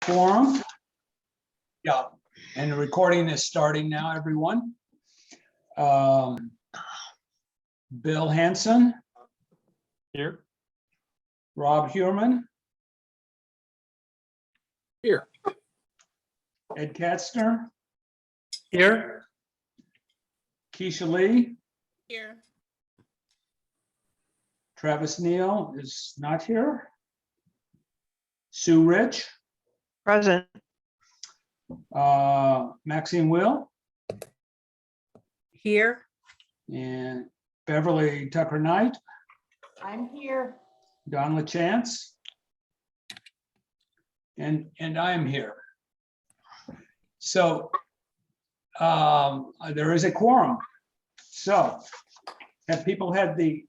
Quorum. Yeah, and the recording is starting now, everyone. Bill Hanson, Here. Rob Huerman, Here. Ed Katzner, Here. Keisha Lee, Here. Travis Neal is not here. Sue Rich, Present. Maxine Will, Here. and Beverly Tucker Knight, I'm here. Don LaChance, and I am here. So there is a quorum. So have people had the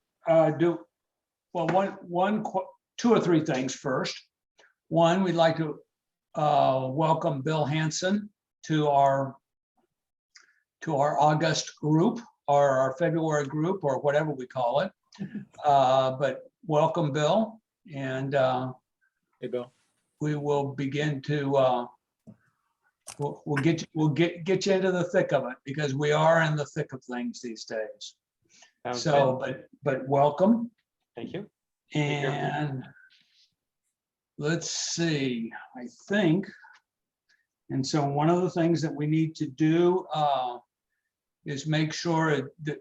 two or three things first. One, we'd like to welcome Bill Hanson to our August group, or our February group, or whatever we call it. But welcome, Bill, and Hey, Bill. we will begin to we'll get you into the thick of it, because we are in the thick of things these days. Sounds So, good. but welcome. Thank you. And let's see, I think. And so one of the things that we need to do is make sure that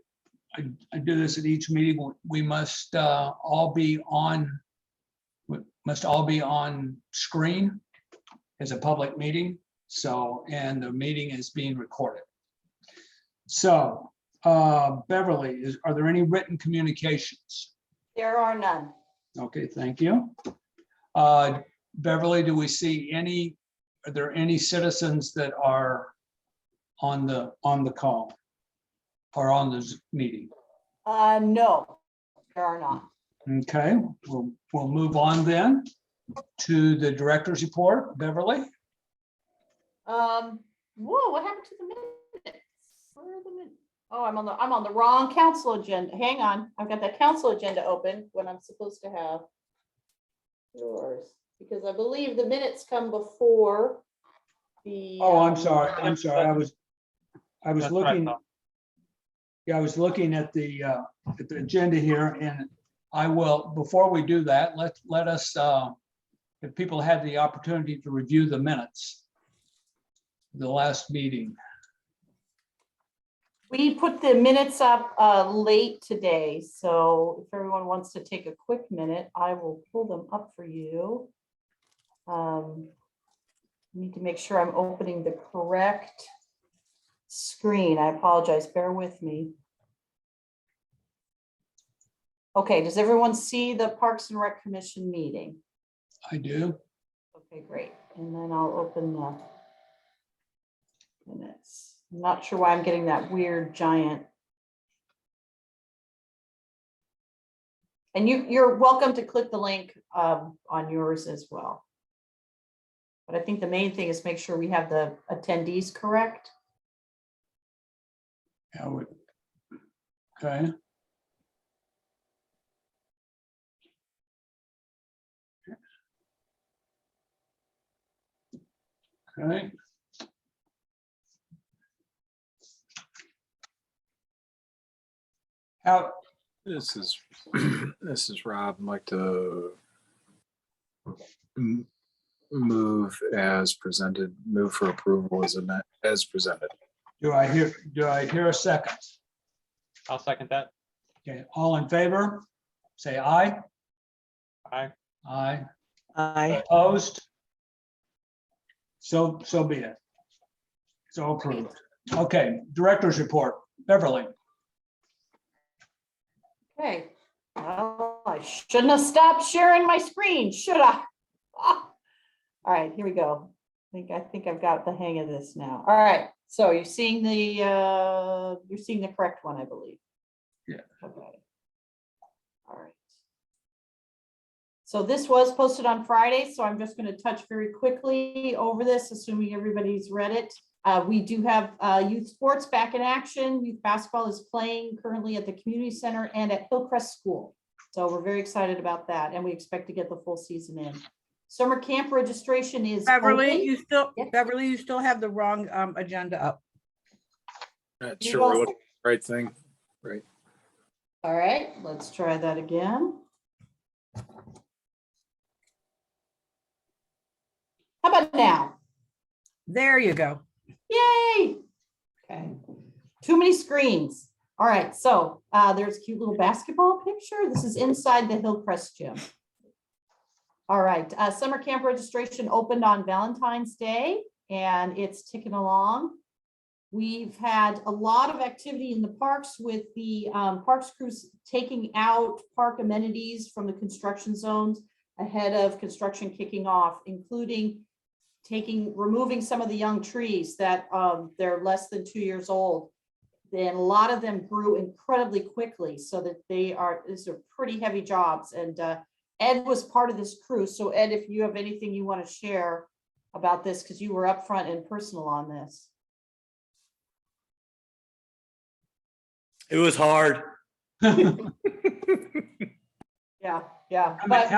I do this at each meeting. We must all be on screen as a public meeting. So, and the meeting is being recorded. So Beverly, are there any written communications? There are none. Okay, thank you. Beverly, do we see are there any citizens that are on the call or on this meeting? No, there are not. Okay, we'll move on then to the director's report. Beverly? Whoa, what happened to the minutes? Where are the minutes? Oh, I'm on the wrong council agenda. Hang on. I've got that council agenda open when I'm supposed to have yours, because I believe the minutes come before the. Oh, I'm sorry. I was That's what I looking. thought. Yeah, I was looking at the agenda here, and I will, before we do that, let us, if people had the opportunity to review the minutes, the last meeting. We put the minutes up late today, so if everyone wants to take a quick minute, I will pull them up for you. Need to make sure I'm opening the correct screen. I apologize, bear with me. Okay, does everyone see the Parks and Rec Commission meeting? I do. Okay, great. And then I'll open the minutes. I'm not sure why I'm getting that weird giant. And you're welcome to click the link on yours as well. But I think the main thing is make sure we have the attendees correct. Yeah, okay. Okay. How, This is Rob. I'd like to move as presented, move for approval as presented. do I hear a second? I'll second that. Okay, all in favor, say aye. Aye. Aye. Aye. Opposed? So be it. So approved. Okay, director's report. Beverly. Okay. Well, I shouldn't have stopped sharing my screen, should I? Ah. All right, here we go. I think I've got the hang of this now. All right, so you're seeing the correct one, I believe. Yeah. Okay. All right. So this was posted on Friday, so I'm just going to touch very quickly over this, assuming everybody's read it. We do have youth sports back in action. Youth basketball is playing currently at the community center and at Hillcrest School. So we're very excited about that, and we expect to get the full season in. Summer camp registration is Beverly, open. you still, Yeah. Beverly, you still have the wrong agenda up. Not You sure we're also- looking at the right thing. Right. All right, let's try that again. How about now? There you go. Yay. Okay. Too many screens. All right, so there's a cute little basketball picture. This is inside the Hillcrest Gym. All right, summer camp registration opened on Valentine's Day and it's ticking along. We've had a lot of activity in the parks with the parks crews taking out park amenities from the construction zones ahead of construction kicking off, including removing some of the young trees that they're less than 2 years old. Then a lot of them grew incredibly quickly, so that these are pretty heavy jobs. And Ed was part of this crew. So Ed, if you have anything you want to share about this, because you were upfront and personal on this. It was hard. Yeah, How but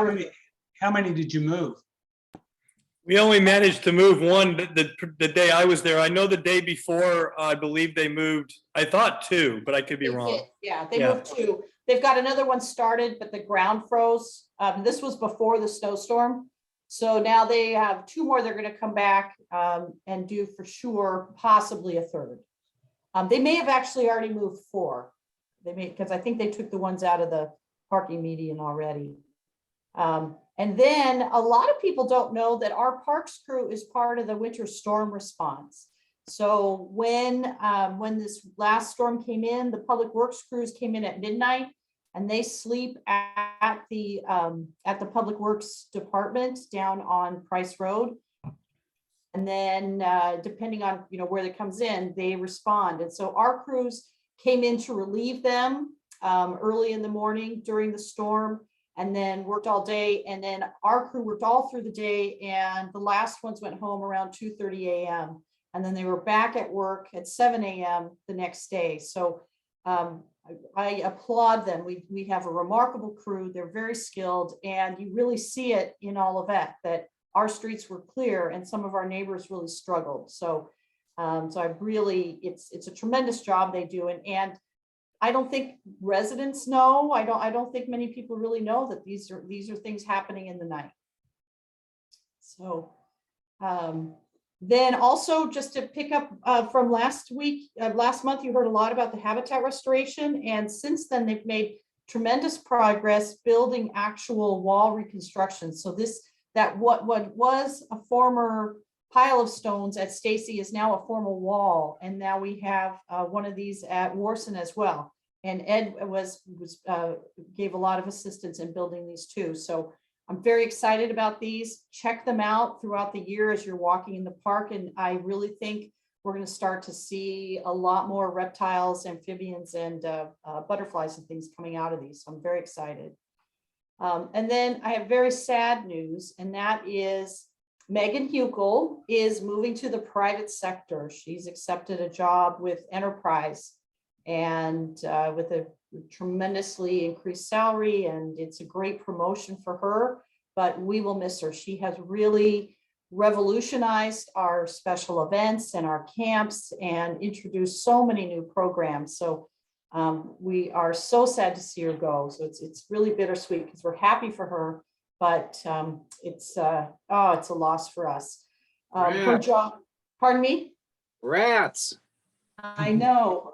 many did you move? We only managed to move one the day I was there. I know the day before, I believe they moved, I thought two, but I could be they wrong. did. Yeah, they Yeah. moved two. They've got another one started, but the ground froze. This was before the snowstorm. So now they have two more. They're going to come back and do for sure, possibly a third. They may have actually already moved four. Because I think they took the ones out of the parking median already. And then a lot of people don't know that our parks crew is part of the winter storm response. So when this last storm came in, the public works crews came in at midnight and they sleep at the public works department down on Price Road. And then depending on where it comes in, they respond. And so our crews came in to relieve them early in the morning during the storm, and then worked all day. And then our crew worked all through the day, and the last ones went home around 2:30 a.m. And then they were back at work at 7 a.m. the next day. So I applaud them. We have a remarkable crew. They're very skilled, and you really see it in Olivet that our streets were clear and some of our neighbors really struggled. So it's a tremendous job they do. And I don't think residents know, I don't think many people really know that these are things happening in the night. So then also just to pick up from last month, you heard a lot about the habitat restoration. And since then they've made tremendous progress building actual wall reconstruction. So what was a former pile of stones at Stacy is now a formal wall. And now we have one of these at Warson as well. And Ed gave a lot of assistance in building these too. So I'm very excited about these. Check them out throughout the year as you're walking in the park. And I really think we're going to start to see a lot more reptiles, amphibians, and butterflies and things coming out of these. So I'm very excited. And then I have very sad news, and that is Megan Huckel is moving to the private sector. She's accepted a job with Enterprise and with a tremendously increased salary, and it's a great promotion for her, but we will miss her. She has really revolutionized our special events and our camps and introduced so many new programs. So we are so sad to see her go. So it's really bittersweet because we're happy for her, but it's a loss for us. Her job, pardon me? Rats. I know.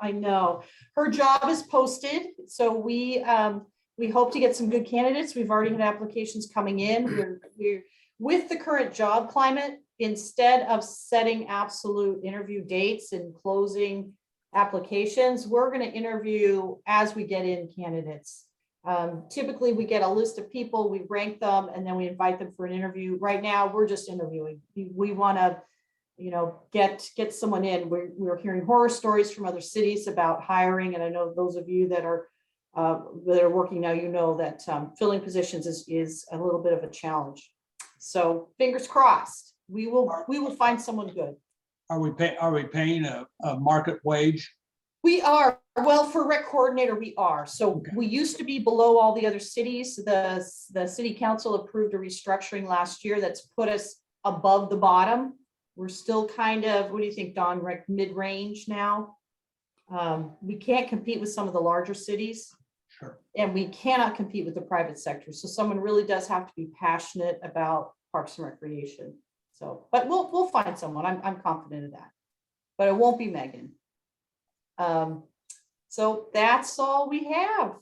Her job is posted. So we hope to get some good candidates. We've already had applications coming in. We're with the current job climate, instead of setting absolute interview dates and closing applications, we're going to interview as we get in candidates. Typically we get a list of people, we rank them, and then we invite them for an interview. Right now, we're just interviewing. We want to, get someone in. We're hearing horror stories from other cities about hiring. And I know those of you that are working now, that filling positions is a little bit of a challenge. So fingers crossed, we will find someone good. Are we paying a market wage? We are, well, for rec coordinator, we are. So Okay. we used to be below all the other cities. The city council approved a restructuring last year that's put us above the bottom. We're still kind of, what do you think, Don, rec mid-range now? We can't compete with some of the larger cities, Sure. and we cannot compete with the private sector. So someone really does have to be passionate about parks and recreation. So, but we'll find someone. I'm confident of that. But it won't be Megan. So that's all we have.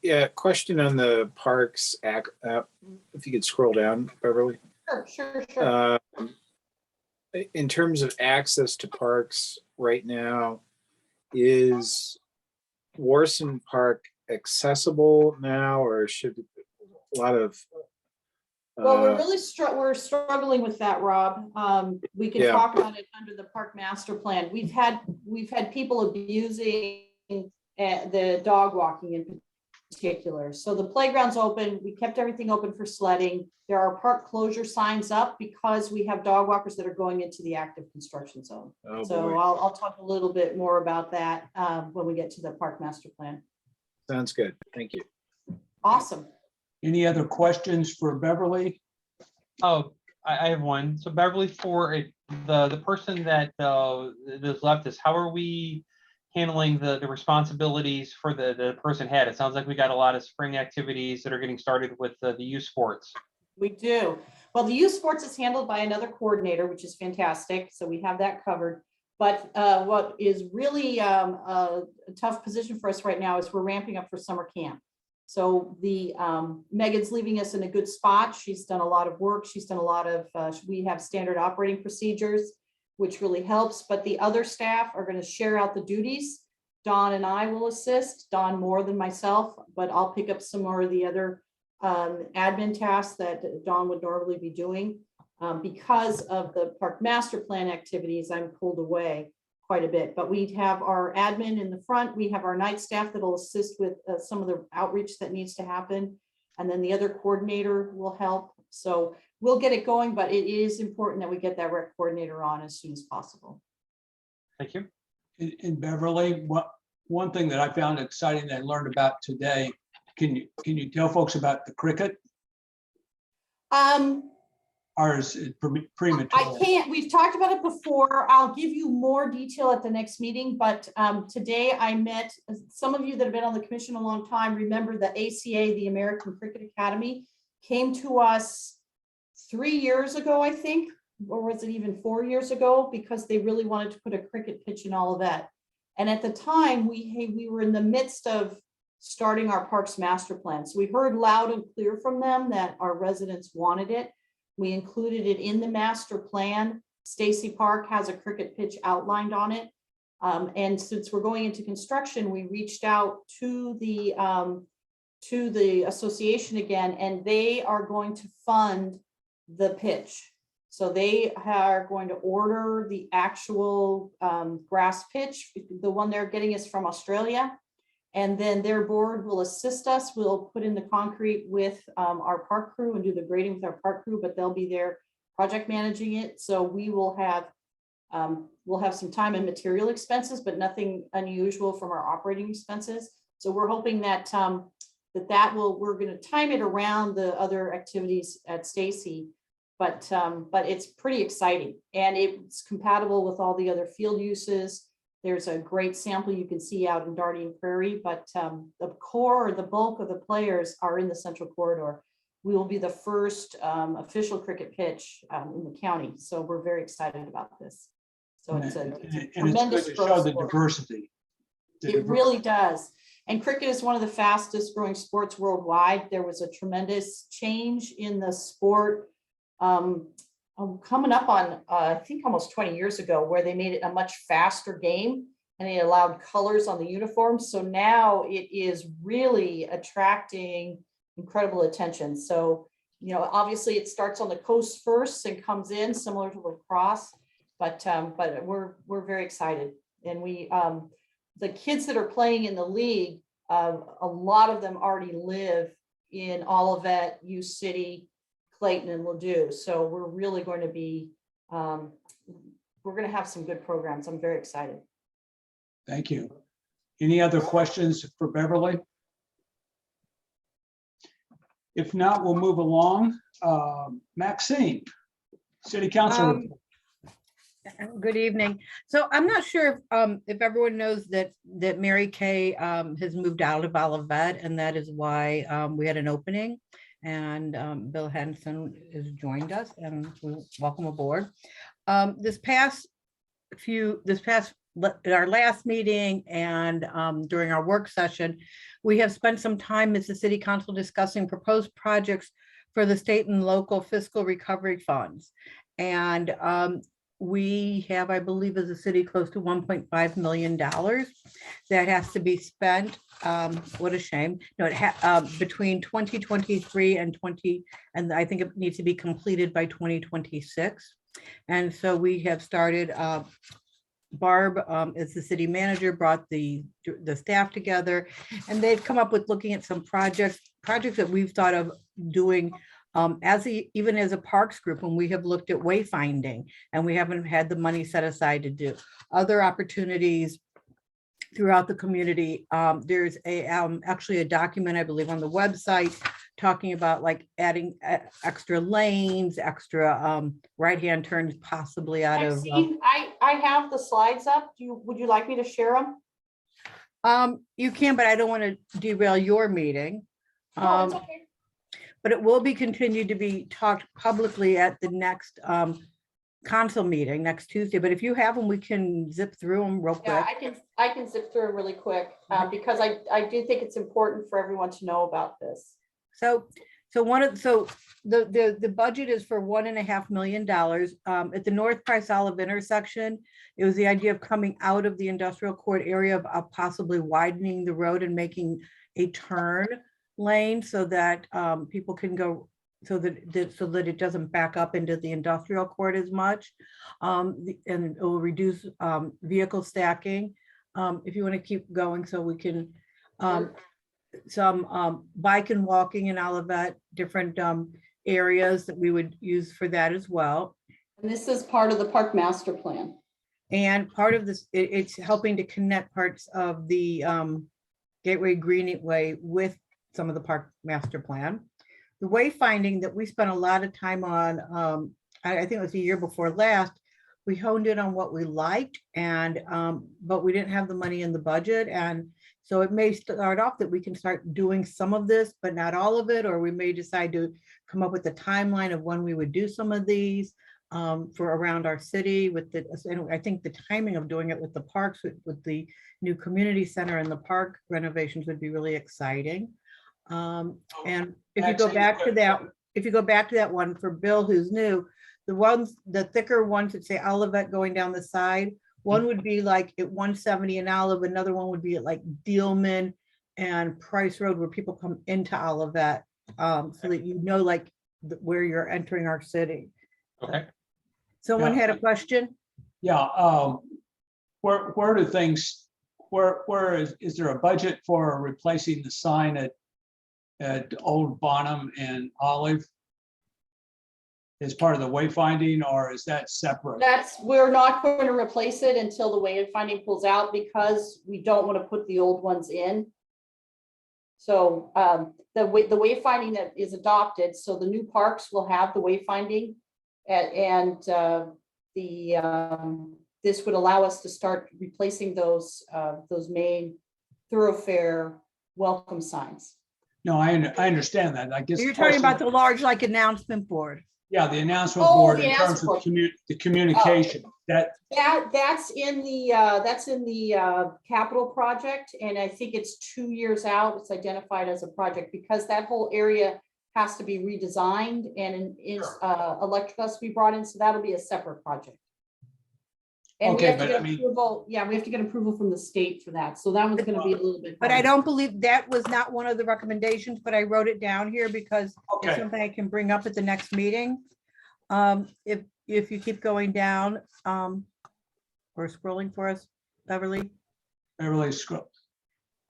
Yeah, question on the Parks Act, if you could scroll down, Beverly. Sure. In terms of access to parks right now, is Warson Park accessible now, or should a lot of? Well, we're struggling with that, Rob. We can Yeah. talk about it under the park master plan. We've had people abusing the dog walking in particular. So the playground's open. We kept everything open for sledding. There are park closure signs up because we have dog walkers that are going into the active construction zone. Oh, So boy. I'll talk a little bit more about that when we get to the park master plan. Sounds good. Thank you. Awesome. Any other questions for Beverly? Oh, I have one. So Beverly, for the person that is left us, how are we handling the responsibilities for the person head? It sounds like we got a lot of spring activities that are getting started with the youth sports. We do. Well, the youth sports is handled by another coordinator, which is fantastic. So we have that covered. But what is really a tough position for us right now is we're ramping up for summer camp. So the Megan's leaving us in a good spot. She's done a lot of work. She's done a lot of, we have standard operating procedures, which really helps. But the other staff are going to share out the duties. Dawn and I will assist, Dawn more than myself, but I'll pick up some more of the other admin tasks that Dawn would normally be doing. Because of the park master plan activities, I'm pulled away quite a bit, but we have our admin in the front. We have our night staff that will assist with some of the outreach that needs to happen. And then the other coordinator will help. So we'll get it going, but it is important that we get that rec coordinator on as soon as possible. Thank you. In Beverly, one thing that I found exciting that I learned about today, can you tell folks about the cricket? Or is it premature? I can't, we've talked about it before. I'll give you more detail at the next meeting, but today I met, some of you that have been on the commission a long time, remember the ACA, the American Cricket Academy, came to us 3 years ago, I think, or was it even 4 years ago, because they really wanted to put a cricket pitch in all of that. And at the time, we were in the midst of starting our parks master plan. So we heard loud and clear from them that our residents wanted it. We included it in the master plan. Stacy Park has a cricket pitch outlined on it. And since we're going into construction, we reached out to the association again, and they are going to fund the pitch. So they are going to order the actual grass pitch. The one they're getting is from Australia. And then their board will assist us. We'll put in the concrete with our park crew and do the grading with our park crew, but they'll be there project managing it. So we will have, we'll have some time and material expenses, but nothing unusual from our operating expenses. So we're hoping that we're going to time it around the other activities at Stacy, but it's pretty exciting and it's compatible with all the other field uses. There's a great sample you can see out in Darien Prairie, but the core or the bulk of the players are in the central corridor. We will be the first official cricket pitch in the county. So we're very excited about this. So it's a tremendous good to show the sport. diversity. It really does. And cricket is one of the fastest growing sports worldwide. There was a tremendous change in the sport coming up on, I think almost 20 years ago, where they made it a much faster game and they allowed colors on the uniforms. So now it is really attracting incredible attention. So, you know, obviously it starts on the coast first and comes in similar to lacrosse, but we're very excited. And the kids that are playing in the league, a lot of them already live in Olivet, U City, Clayton, and Ladue. So we're really going to be, we're going to have some good programs. I'm very excited. Thank you. Any other questions for Beverly? If not, we'll move along. Maxine, City Council. Um, Good evening. So I'm not sure if everyone knows that Mary Kay has moved out of Olivet, and that is why we had an opening. And Bill Henson has joined us, and we welcome aboard. At our last meeting and during our work session, we have spent some time as the city council discussing proposed projects for the state and local fiscal recovery funds. And we have, I believe, as a city, close to $1.5 million that has to be spent. What a shame. No, between 2023 and I think it needs to be completed by 2026. And so we have started, Barb, as the city manager, brought the staff together, and they've come up with looking at some projects that we've thought of doing even as a parks group, when we have looked at wayfinding, and we haven't had the money set aside to do other opportunities throughout the community. There's actually a document, I believe, on the website talking about like adding extra lanes, extra right-hand turns possibly out of. I have the slides up. Would you like me to share them? You can, but I don't want to derail your meeting. No, it's okay. But it will be continued to be talked publicly at the next council meeting next Tuesday. But if you have them, we can zip through them real Yeah, quick. I can zip through it really quick because I do think it's important for everyone to know about this. So the budget is for $1.5 million at the North Price Olive intersection. It was the idea of coming out of the industrial court area of possibly widening the road and making a turn lane so that people can go, so that it doesn't back up into the industrial court as much, and it will reduce vehicle stacking. If you want to keep going, so we can some bike and walking in Olivet, different areas that we would use for that as well. And this is part of the park master plan. And part of this, it's helping to connect parts of the Gateway Greenway with some of the park master plan. The wayfinding that we spent a lot of time on, I think it was the year before last, we honed in on what we liked, and but we didn't have the money in the budget. And so it may start off that we can start doing some of this, but not all of it, or we may decide to come up with a timeline of when we would do some of these for around our city with the, and I think the timing of doing it with the parks, with the new community center and the park renovations would be really exciting. And if you go back to that one for Bill, who's new, the thicker ones that say Olivet going down the side, one would be like at 170 and Olive, another one would be at like Dealman and Price Road, where people come into Olivet, so that you know like where you're entering our city. Okay. Someone had a question? Yeah, where do things, where is there a budget for replacing the sign at Old Bonham and Olive as part of the wayfinding, or is that separate? We're not going to replace it until the wayfinding pulls out, because we don't want to put the old ones in. So the wayfinding that is adopted, so the new parks will have the wayfinding, and this would allow us to start replacing those main thoroughfare welcome signs. No, I understand that. I guess You're talking about the large like announcement board. yeah, the announcement Oh, board the in terms of announcement the communication. That's in the capital project, and I think it's 2 years out. It's identified as a project because that whole area has to be redesigned, and electrical has to be brought in, so that'll be a separate project. And we Okay, have to but get I mean- approval. Yeah, we have to get approval from the state for that. So that one's going to be a little bit. But I harder. don't believe that was not one of the recommendations, but I wrote it down here because it's Okay, something I can bring up at the next meeting. If you keep going down, or scrolling for us, Beverly. Beverly Scrub.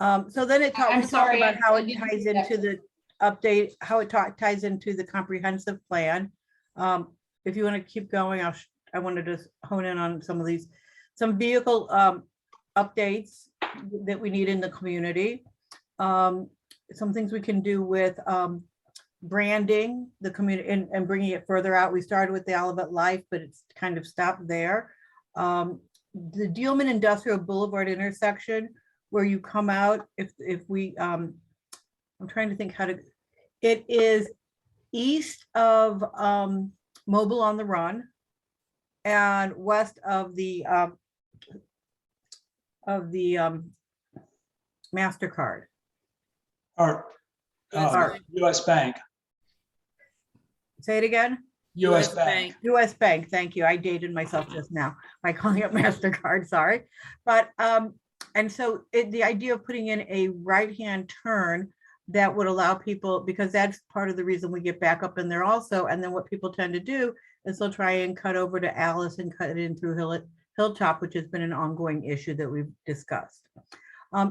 So then it I'm talks sorry, about how I it didn't ties see that. into the update, how it ties into the comprehensive plan. If you want to keep going, I want to just hone in on some of these, some vehicle updates that we need in the community. Some things we can do with branding the community and bringing it further out. We started with the Olivet Life, but it's kind of stopped there. The Dealman Industrial Boulevard intersection, where you come out, if we, I'm trying to think how to, it is east of Mobile on the Run and west of the MasterCard. Or Or- US Bank, Say it again? US Bank. US Bank, thank you. I dated myself just now by calling it MasterCard, sorry. But, and so the idea of putting in a right-hand turn that would allow people, because that's part of the reason we get back up in there also. And then what people tend to do is they'll try and cut over to Alice and cut it in through Hilltop, which has been an ongoing issue that we've discussed.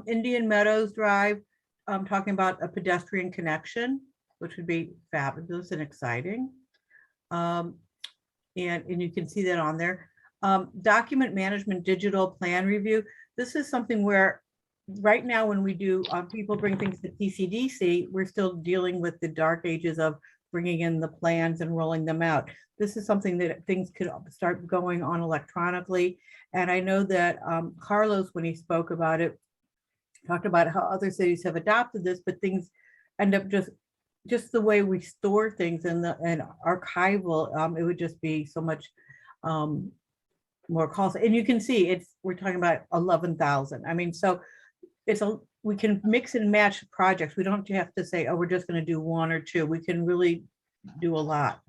Indian Meadows Drive, I'm talking about a pedestrian connection, which would be fabulous and exciting. And you can see that on there. Document management, digital plan review. This is something where right now when we do, people bring things to PCDC, we're still dealing with the dark ages of bringing in the plans and rolling them out. This is something that things could start going on electronically. And I know that Carlos, when he spoke about it, talked about how other cities have adopted this, but things end up just the way we store things and archival, it would just be so much more costly. And you can see we're talking about 11,000. I mean, so we can mix and match projects. We don't have to say, oh, we're just going to do one or two. We can really do a lot.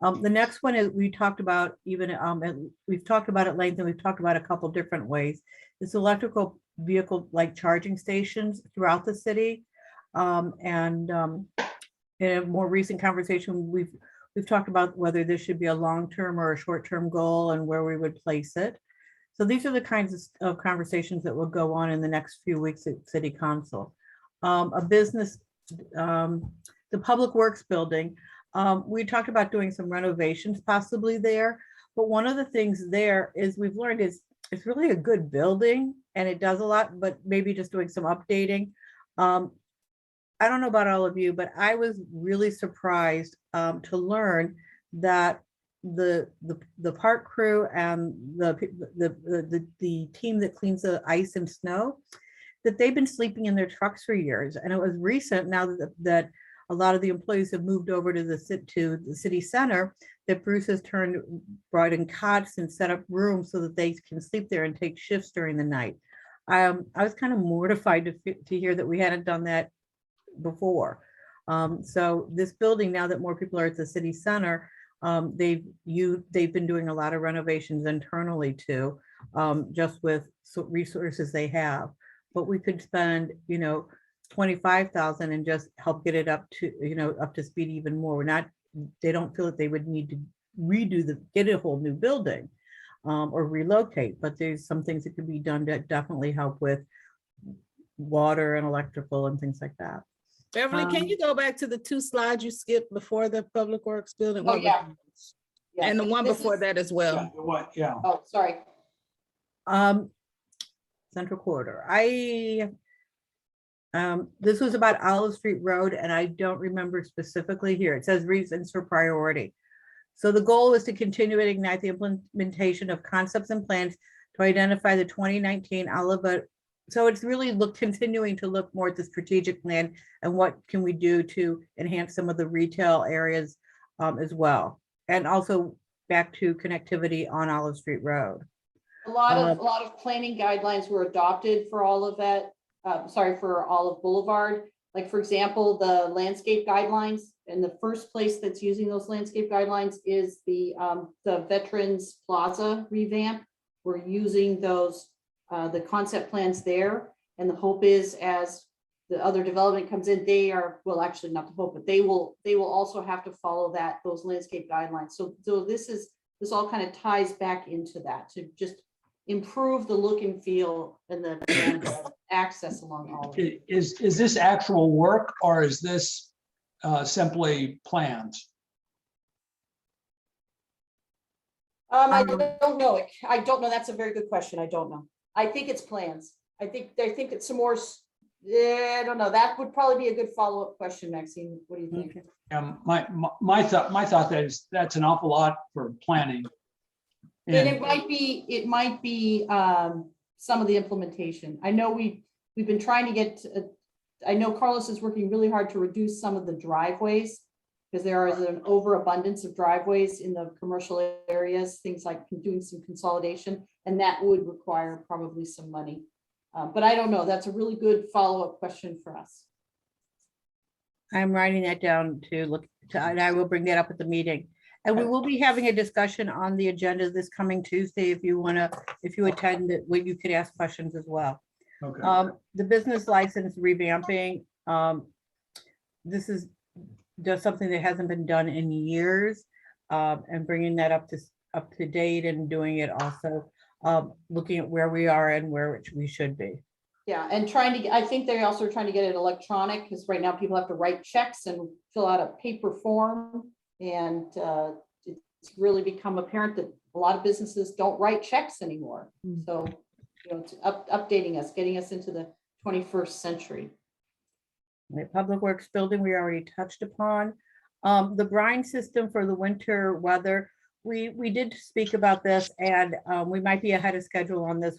The next one is we talked about we've talked about at length, and we've talked about a couple different ways. It's electrical vehicle like charging stations throughout the city. In a more recent conversation, we've talked about whether this should be a long-term or a short-term goal and where we would place it. So these are the kinds of conversations that will go on in the next few weeks at City Council. The Public Works building, we talked about doing some renovations possibly there, but one of the things there is we've learned is it's really a good building and it does a lot, but maybe just doing some updating. I don't know about all of you, but I was really surprised to learn that the park crew and the team that cleans the ice and snow, that they've been sleeping in their trucks for years. And it was recent now that a lot of the employees have moved over to the city center, that Bruce has brought in cots and set up rooms so that they can sleep there and take shifts during the night. I was kind of mortified to hear that we hadn't done that before. So this building, now that more people are at the city center, they've been doing a lot of renovations internally too, just with resources they have. But we could spend, 25,000 and just help get it up to speed even more. They don't feel that they would need to get a whole new building or relocate, but there's some things that could be done to definitely help with water and electrical and things like that. Beverly, can you go back to the 2 slides you skipped before the Public Works building? Oh, yeah. Yeah. And the one This before is- that as well. What, yeah. Oh, sorry. Central Corridor. This was about Olive Street Road, and I don't remember specifically here. It says reasons for priority. So the goal is to continue to ignite the implementation of concepts and plans to identify the 2019 Olivet. So it's really continuing to look more at the strategic plan and what can we do to enhance some of the retail areas as well. And also back to connectivity on Olive Street Road. A lot of planning guidelines were adopted for all of that. For Olive Boulevard. Like, for example, the landscape guidelines, and the first place that's using those landscape guidelines is the Veterans Plaza revamp. We're using those, the concept plans there. And the hope is, as the other development comes in, well, actually not the hope, but they will also have to follow those landscape guidelines. So this all kind of ties back into that to just improve the look and feel and the access along all of it. Is this actual work or is this simply plans? I don't know. I don't know. That's a very good question. I don't know. I think it's plans. I think it's some more, I don't know. That would probably be a good follow-up question, Maxine. What do you think? Okay. My thought that is, that's an awful lot for planning. And And it might be some of the implementation. I know we've been trying to get, I know Carlos is working really hard to reduce some of the driveways because there is an overabundance of driveways in the commercial areas, things like doing some consolidation, and that would require probably some money. But I don't know. That's a really good follow-up question for us. I'm writing that down to look to, and I will bring that up at the meeting. And we will be having a discussion on the agenda this coming Tuesday. If you want to, if you attend it, where you could ask questions as well. okay, The business license revamping, this is just something that hasn't been done in years, and bringing that up to date and doing it also, looking at where we are and where we should be. Yeah, and trying to, I think they're also trying to get it electronic because right now people have to write checks and fill out a paper form. And it's really become apparent that a lot of businesses don't write checks anymore. So, you know, it's updating us, getting us into the 21st century. The Public Works building, we already touched upon. The brine system for the winter weather, we did speak about this, and we might be ahead of schedule on this.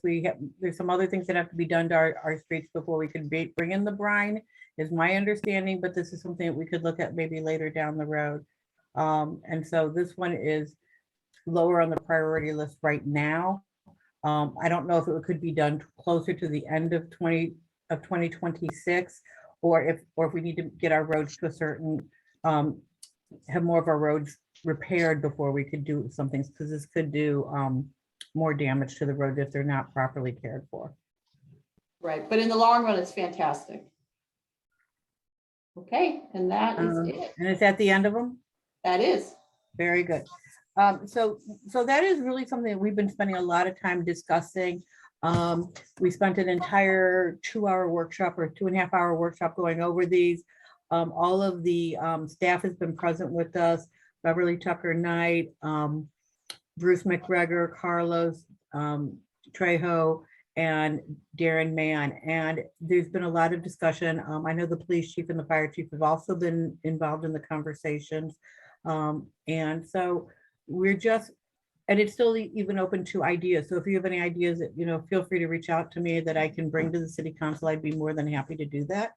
There's some other things that have to be done to our streets before we can bring in the brine, is my understanding, but this is something that we could look at maybe later down the road. And so this one is lower on the priority list right now. I don't know if it could be done closer to the end of 2026, or if we need to get our roads to a certain, have more of our roads repaired before we could do some things, because this could do more damage to the roads if they're not properly cared for. Right, but in the long run, it's fantastic. Okay, and that is it. And is that the end of them? That is. Very good. So that is really something that we've been spending a lot of time discussing. We spent an entire 2-hour workshop or 2.5-hour workshop going over these. All of the staff has been present with us. Beverly Tucker Knight, Bruce McGregor, Carlos Trejo, and Darren Mann. And there's been a lot of discussion. I know the police chief and the fire chief have also been involved in the conversations. And so we're just, and it's still even open to ideas. So if you have any ideas that, you know, feel free to reach out to me that I can bring to the city council. I'd be more than happy to do that.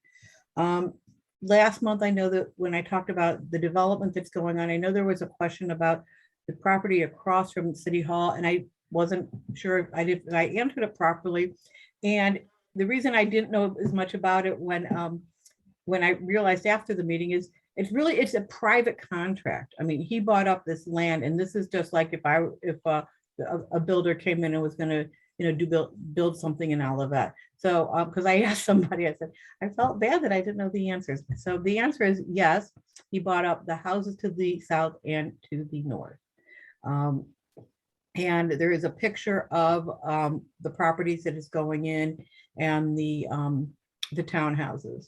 Last month, I know that when I talked about the development that's going on, I know there was a question about the property across from City Hall, and I wasn't sure if I answered it properly. And the reason I didn't know as much about it when I realized after the meeting is it's a private contract. I mean, he bought up this land, and this is just like if a builder came in and was going to, you know, build something in Olivet. So because I asked somebody, I said, I felt bad that I didn't know the answers. So the answer is yes, he bought up the houses to the south and to the north. And there is a picture of the properties that is going in and the townhouses.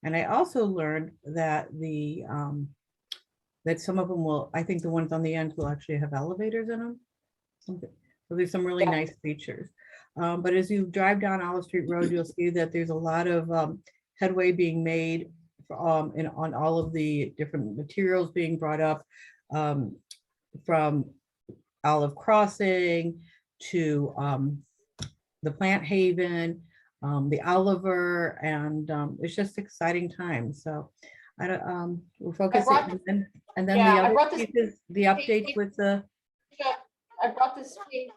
And I also learned that that some of them will, I think the ones on the end will actually have elevators in them. So there's some really nice features. But as you drive down Olive Street Road, you'll see that there's a lot of headway being made on all of the different materials being brought up, from Olive Crossing to the Plant Haven, the Oliver, and it's just exciting times. So I don't, we're focusing, and then Yeah, I the brought other this piece is the updates with the. I brought this page.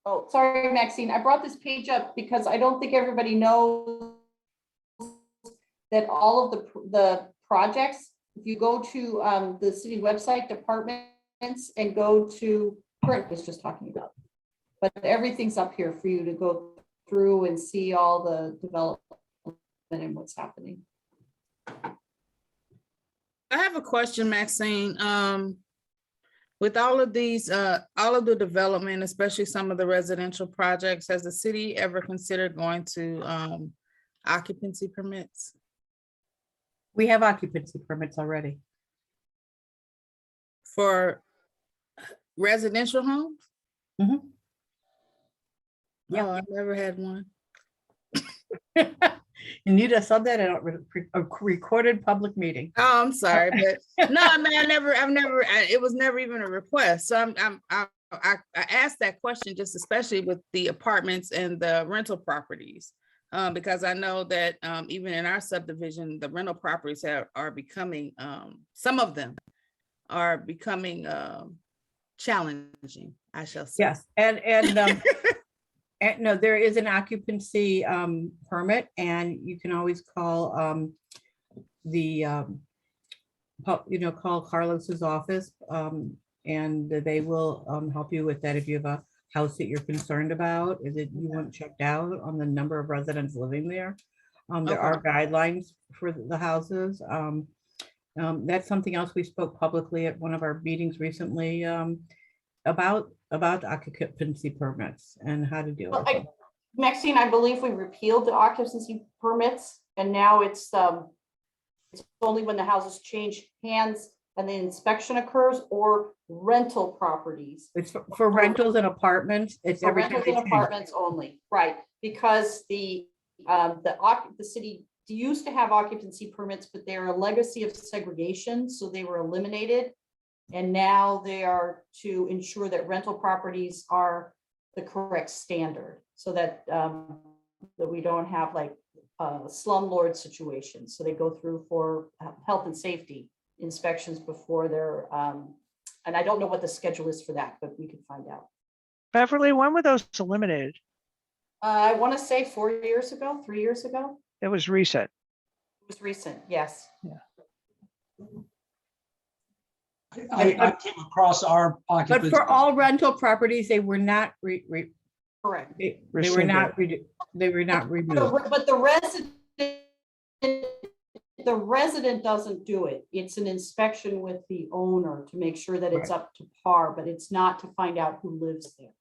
Oh, sorry, Maxine. I brought this page up because I don't think everybody knows that all of the projects, if you go to the city website departments and go to current was just talking about, but everything's up here for you to go through and see all the development and what's happening. I have a question, Maxine. With all of these, all of the development, especially some of the residential projects, has the city ever considered going to occupancy permits? We have occupancy permits already. For residential homes? Mhm. Yeah. Oh, I've never had one. You need to sub that in a recorded public meeting. Oh, I'm sorry, but no, I mean, it was never even a request. So I asked that question just especially with the apartments and the rental properties. Because I know that even in our subdivision, the rental properties are becoming, some of them are becoming challenging, I shall say. Yes, and no, there is an occupancy permit, and you can always call call Carlos's office, and they will help you with that if you have a house that you're concerned about, is that you want checked out on the number of residents living there. There are guidelines for the houses. That's something else we spoke publicly at one of our meetings recently about occupancy permits and how to deal with them. Maxine, I believe we repealed the occupancy permits, and now it's only when the houses change hands and the inspection occurs, or rental properties. It's for rentals and apartments. It's For every time rentals they and change. apartments only, right? Because the city used to have occupancy permits, but they're a legacy of segregation, so they were eliminated. And now they are to ensure that rental properties are the correct standard, so that that we don't have like slumlord situations. So they go through for health and safety inspections before they're, and I don't know what the schedule is for that, but we can find out. Beverly, when were those eliminated? I want to say 4 years ago, 3 years ago. It was recent. It was recent, yes. I came across our But occupancy. for all rental properties, they were not Correct. they were not removed. But the resident doesn't do it. It's an inspection with the owner to make sure that it's up to par, but it's not to find out who lives there.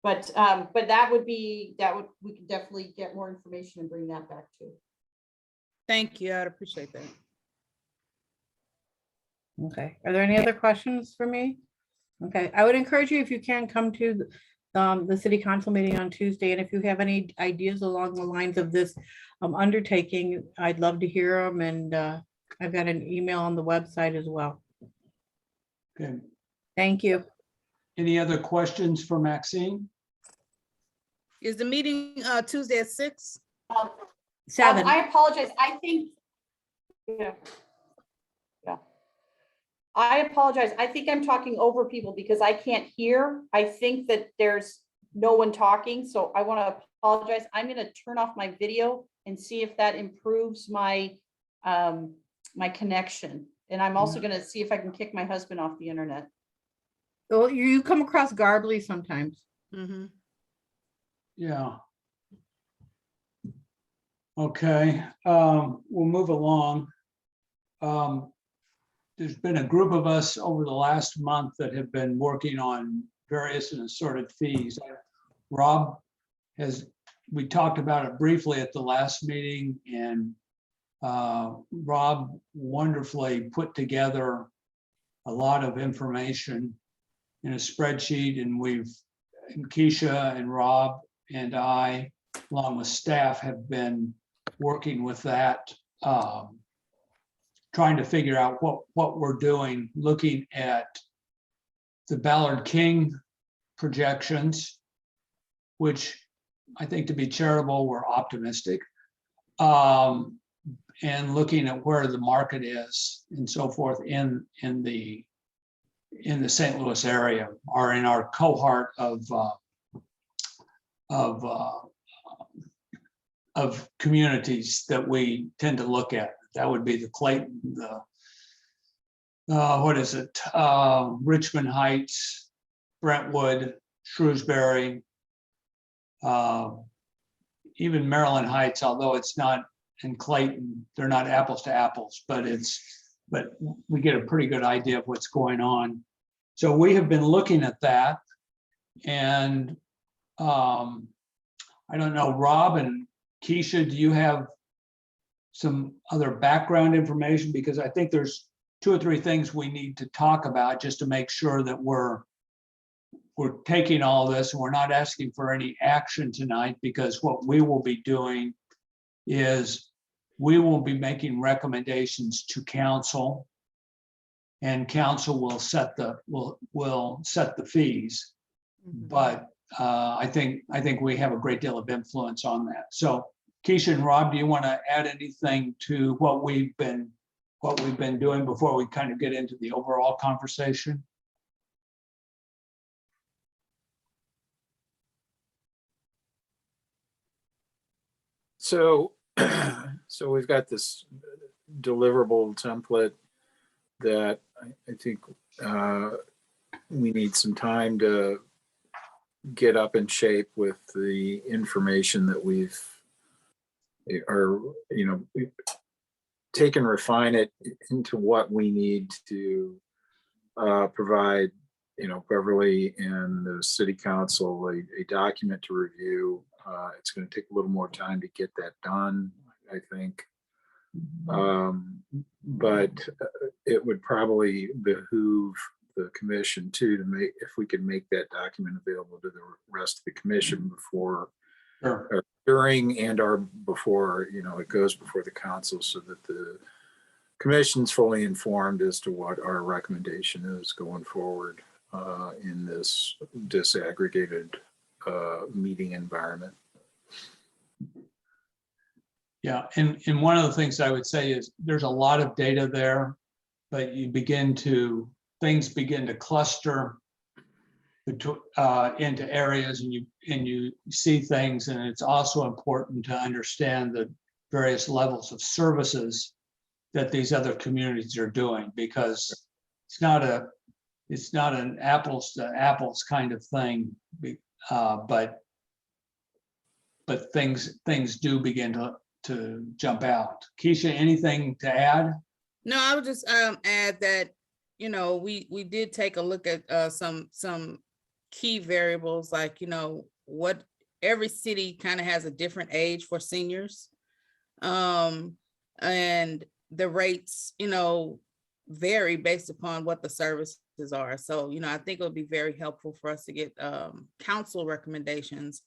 But we could definitely get more information and bring that back too. Thank you. I'd appreciate that. Okay, are there any other questions for me? Okay, I would encourage you, if you can, come to the city council meeting on Tuesday, and if you have any ideas along the lines of this undertaking, I'd love to hear them, and I've got an email on the website as well. Okay. Thank you. Any other questions for Maxine? Is the meeting Tuesday at 6? 7. I apologize. I think, yeah. I apologize. I think I'm talking over people because I can't hear. I think that there's no one talking, so I want to apologize. I'm going to turn off my video and see if that improves my my connection. And I'm also going to see if I can kick my husband off the internet. Well, you come across garbly sometimes. Mm-hmm. Yeah. Okay, we'll move along. There's been a group of us over the last month that have been working on various and assorted fees. Rob we talked about it briefly at the last meeting, and Rob wonderfully put together a lot of information in a spreadsheet, and Keisha and Rob and I, along with staff, have been working with that, trying to figure out what we're doing, looking at the Ballard King projections, which I think, to be charitable, we're optimistic, and looking at where the market is and so forth in the St. Louis area, or in our cohort of communities that we tend to look at. That would be the Clayton, Richmond Heights, Brentwood, Shrewsbury, even Maryland Heights, although it's not in Clayton, they're not apples to apples, but we get a pretty good idea of what's going on. So we have been looking at that, and I don't know, Rob and Keisha, do you have some other background information? Because I think there's 2 or 3 things we need to talk about just to make sure that we're we're taking all this and we're not asking for any action tonight, because what we will be doing is we will be making recommendations to council, and council will set the fees. But I think we have a great deal of influence on that. So Keisha and Rob, do you want to add anything to what we've been doing before we kind of get into the overall conversation? So, so we've got this deliverable template that I think we need some time to get up in shape with the information that we've take and refine it into what we need to provide, Beverly and the city council a document to review. It's going to take a little more time to get that done, I think. But it would probably behoove the commission too, to make, if we could make that document available to the rest of the commission before, Sure. or during and or before, it goes before the council, so that the commission's fully informed as to what our recommendation is going forward in this disaggregated meeting environment. Yeah, and one of the things I would say is there's a lot of data there, but things begin to cluster into areas, and you see things, and it's also important to understand the various levels of services that these other communities are doing, because it's not an apples to apples kind of thing, but things do begin to jump out. Keisha, anything to add? No, I would just add that, we did take a look at some key variables, like, what every city kind of has a different age for seniors. And the rates, vary based upon what the services are. So, I think it would be very helpful for us to get council recommendations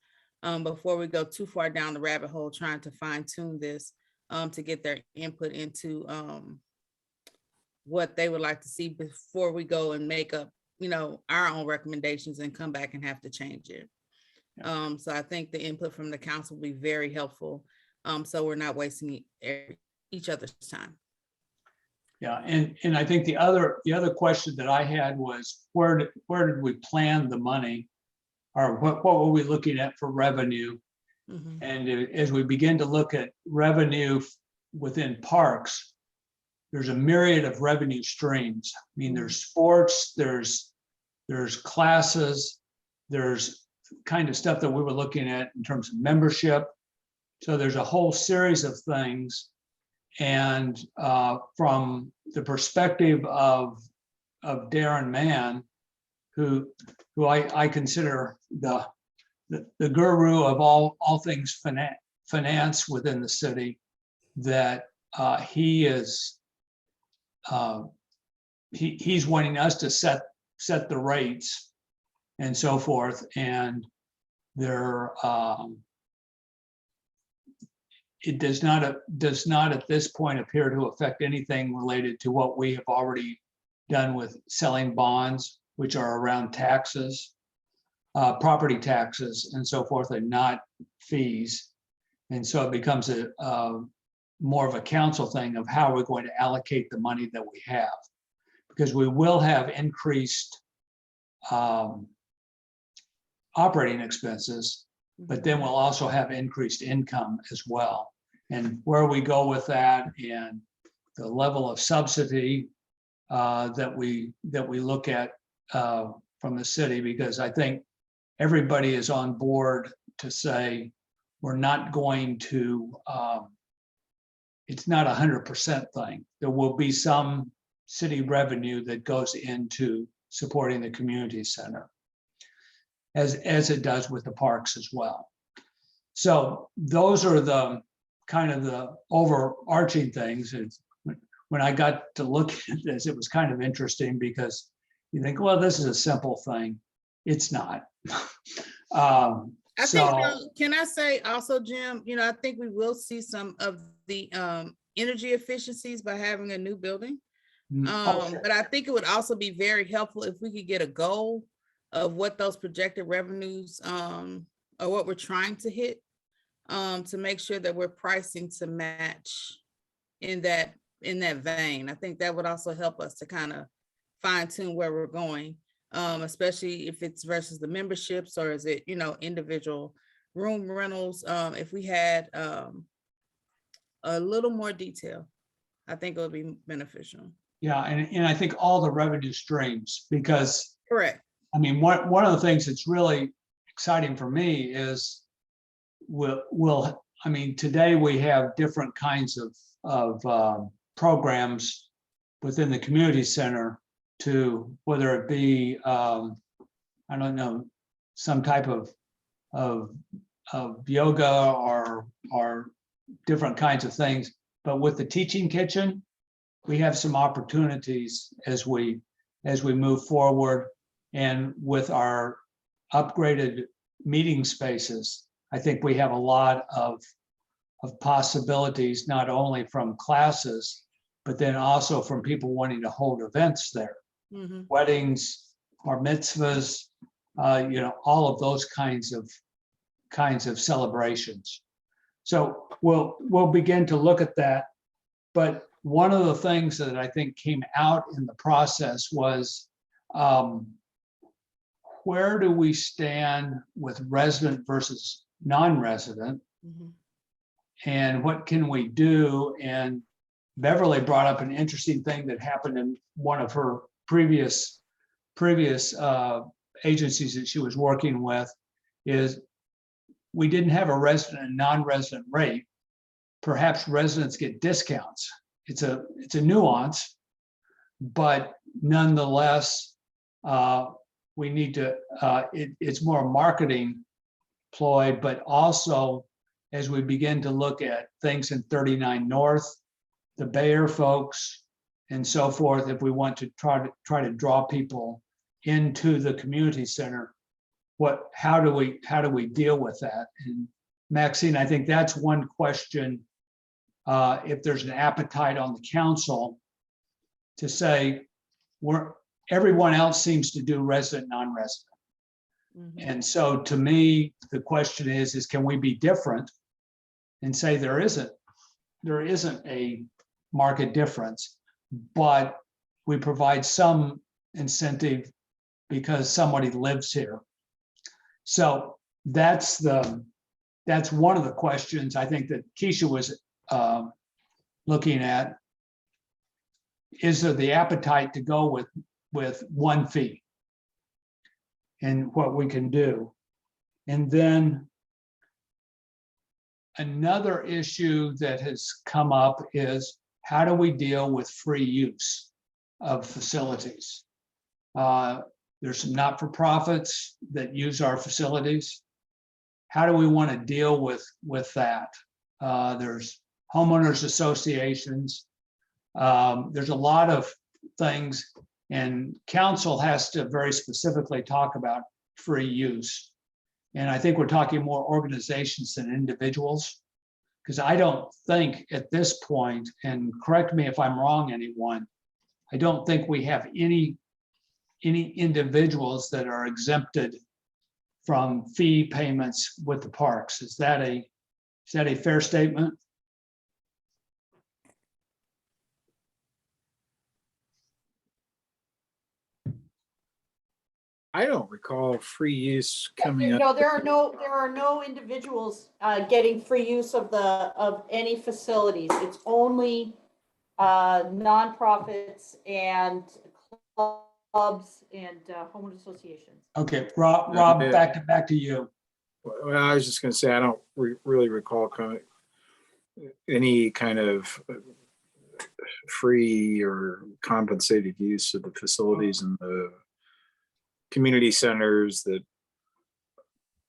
before we go too far down the rabbit hole trying to fine tune this, to get their input into what they would like to see before we go and make up, our own recommendations and come back and have to change it. So I think the input from the council will be very helpful. So we're not wasting each other's time. Yeah, and I think the other question that I had was, where did we plan the money, or what were we looking at for revenue? Mhm. And as we begin to look at revenue within parks, there's a myriad of revenue streams. I mean, there's sports, there's classes, there's kind of stuff that we were looking at in terms of membership. So there's a whole series of things. And from the perspective of Darren Mann, who I consider the guru of all things finance within the city, that he's wanting us to set the rates and so forth, and it does not at this point appear to affect anything related to what we have already done with selling bonds, which are around taxes, property taxes and so forth, and not fees. And so it becomes more of a council thing of how we're going to allocate the money that we have, because we will have increased operating expenses, but then we'll also have increased income as well. And where we go with that, and the level of subsidy that we look at from the city, because I think everybody is on board to say we're not going to, it's not 100% thing. There will be some city revenue that goes into supporting the community center, as it does with the parks as well. So those are the kind of the overarching things. When I got to look at this, it was kind of interesting, because you think, well, this is a simple thing. it's not. I think, So, can I say also, Jim, I think we will see some of the energy efficiencies by having a new building. okay. But I think it would also be very helpful if we could get a goal of what those projected revenues or what we're trying to hit, to make sure that we're pricing to match in that vein. I think that would also help us to kind of fine tune where we're going, especially if it's versus the memberships, or is it, individual room rentals. If we had a little more detail, I think it would be beneficial. Yeah, and I think all the revenue streams, because, Correct. I mean, one of the things that's really exciting for me is I mean, today we have different kinds of programs within the community center, to whether it be, I don't know, some type of yoga or different kinds of things. But with the teaching kitchen, we have some opportunities as we move forward, and with our upgraded meeting spaces, I think we have a lot of possibilities, not only from classes, but then also from people wanting to hold events there, Mhm. weddings or mitzvahs, all of those kinds of celebrations. So we'll begin to look at that. But one of the things that I think came out in the process was, where do we stand with resident versus non-resident, Mhm. and what can we do? And Beverly brought up an interesting thing that happened in one of her previous agencies that she was working with, is we didn't have a resident and non-resident rate. Perhaps residents get discounts. It's a nuance, but nonetheless, we need to, it's more a marketing ploy, but also as we begin to look at things in 39 North, the Bayer folks and so forth, if we want to try to draw people into the community center, how do we deal with that? And Maxine, I think that's one question. If there's an appetite on the council to say, everyone else seems to do resident, non-resident. Mhm. And so to me, the question is can we be different and say there isn't a market difference, but we provide some incentive because somebody lives here. So that's one of the questions I think that Keisha was looking at. Is there the appetite to go with one fee and what we can do? And then another issue that has come up is, how do we deal with free use of facilities? There's some not-for-profits that use our facilities. How do we want to deal with that? There's homeowners associations. There's a lot of things, and council has to very specifically talk about free use. And I think we're talking more organizations than individuals, because I don't think at this point, and correct me if I'm wrong, anyone, I don't think we have any individuals that are exempted from fee payments with the parks. Is that a fair statement? I don't recall free use coming up. No, there are no individuals getting free use of any facilities. It's only nonprofits and clubs and homeowners associations. Okay, Rob, back to you. Well, I was just going to say, I don't really recall any kind of free or compensated use of the facilities in the community centers that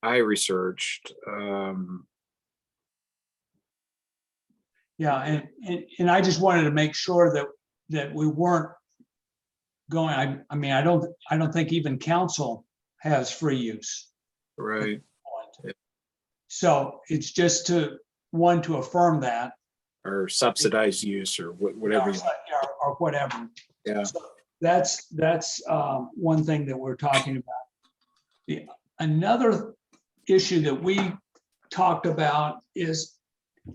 I researched. Yeah, and I just wanted to make sure that we weren't going. I mean, I don't think even council has free use. Right. So it's just to affirm that. Or subsidized use or whatever. Or whatever. Yeah. So that's one thing that we're talking about. Another issue that we talked about is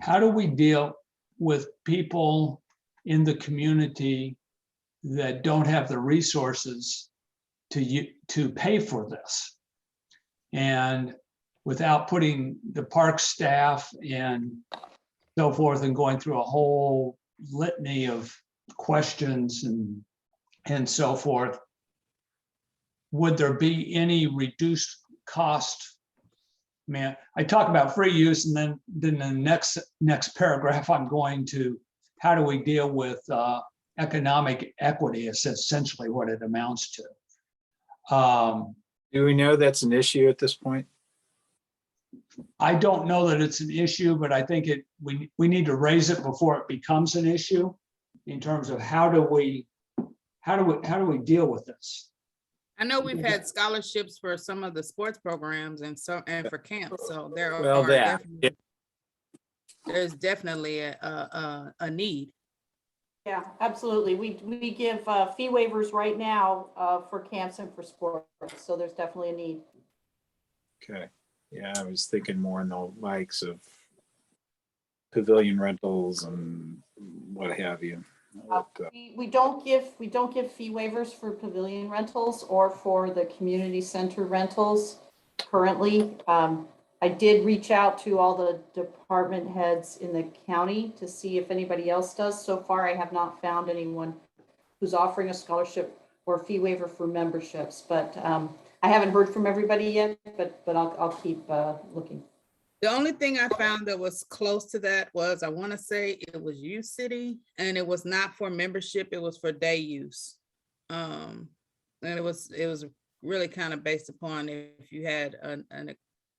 how do we deal with people in the community that don't have the resources to pay for this? And without putting the park staff and so forth and going through a whole litany of questions and so forth, would there be any reduced cost? Man, I talk about free use, and then the next paragraph, I'm going to, how do we deal with economic equity is essentially what it amounts to. Do we know that's an issue at this point? I don't know that it's an issue, but I think we need to raise it before it becomes an issue in terms of how do we deal with this? I know we've had scholarships for some of the sports programs and for camps, so there Well, are that, definitely, there's definitely a need. Yeah, absolutely. We give fee waivers right now for camps and for sports, so there's definitely a need. okay. Yeah, I was thinking more in the likes of pavilion rentals and what have you. We don't give fee waivers for pavilion rentals or for the community center rentals currently. I did reach out to all the department heads in the county to see if anybody else does. So far, I have not found anyone who's offering a scholarship or fee waiver for memberships, but I haven't heard from everybody yet, but I'll keep looking. The only thing I found that was close to that was, I want to say it was U City, and it was not for membership, it was for day use. And it was really kind of based upon if you had a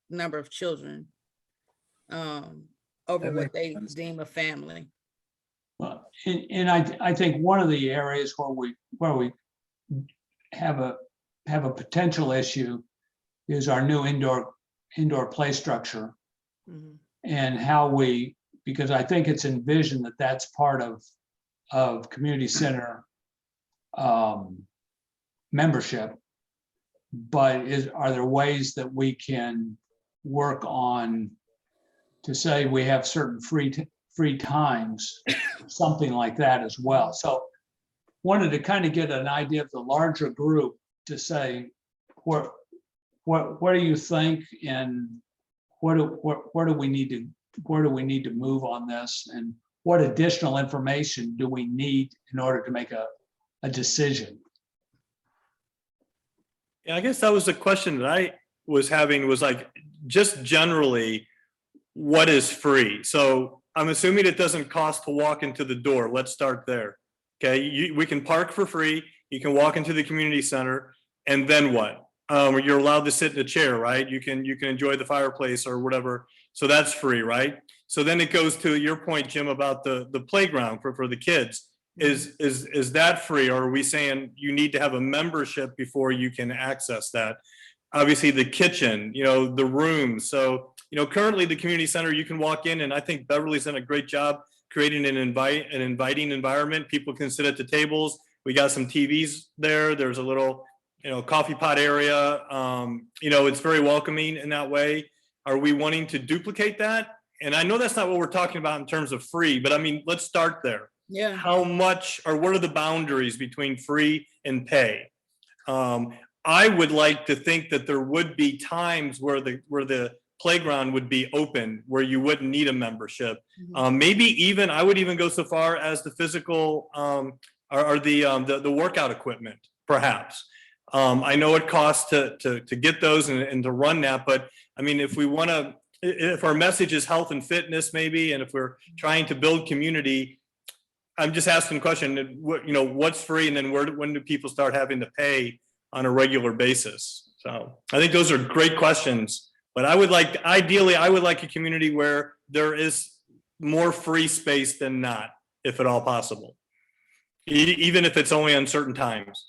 number of children over That what makes they sense. deem a family. Well, and I think one of the areas where we have a potential issue is our new indoor play structure. Mhm. And how because I think it's envisioned that that's part of community center membership. But are there ways that we can work on to say we have certain free times, something like that as well? So wanted to kind of get an idea of the larger group to say, what do you think, and where do we need to move on this, and what additional information do we need in order to make a decision? Yeah, I guess that was the question that I was having, was like, just generally, what is free? So I'm assuming it doesn't cost to walk into the door. Let's start there. Okay, we can park for free. You can walk into the community center, and then what? You're allowed to sit in a chair, right? You can enjoy the fireplace or whatever. So that's free, right? So then it goes to your point, Jim, about the playground for the kids. Is that free, or are we saying you need to have a membership before you can access that? Obviously, the kitchen, the rooms. So currently the community center, you can walk in, and I think Beverly's done a great job creating an inviting environment. People can sit at the tables. We got some TVs there. There's a little coffee pot area. It's very welcoming in that way. Are we wanting to duplicate that? And I know that's not what we're talking about in terms of free, but I mean, let's start there. Yeah. How much, or what are the boundaries between free and pay? I would like to think that there would be times where the playground would be open, where you wouldn't need a membership. Maybe even, I would even go so far as the physical or the workout equipment, perhaps. I know it costs to get those and to run that, but I mean, if our message is health and fitness, maybe, and if we're trying to build community, I'm just asking the question, what's free, and then when do people start having to pay on a regular basis? So I think those are great questions, but ideally, I would like a community where there is more free space than not, if at all possible, even if it's only on certain times.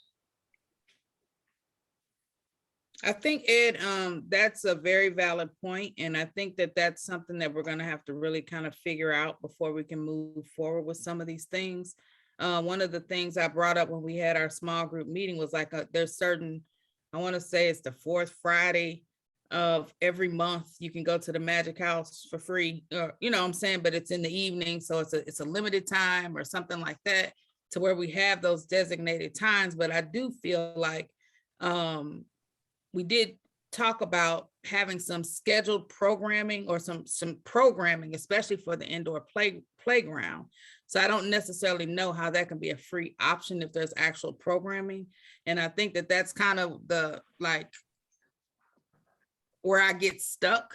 I think Ed, that's a very valid point, and I think that that's something that we're gonna have to really kind of figure out before we can move forward with some of these things. One of the things I brought up when we had our small group meeting was like, there's certain, I want to say it's the fourth Friday of every month, you can go to the Magic House for free, or, you know what I'm saying, but it's in the evening, so it's a limited time or something like that, to where we have those designated times. But I do feel like, we did talk about having some scheduled programming or some programming, especially for the indoor playground. So I don't necessarily know how that can be a free option if there's actual programming. And I think that that's kind of the, like, where I get stuck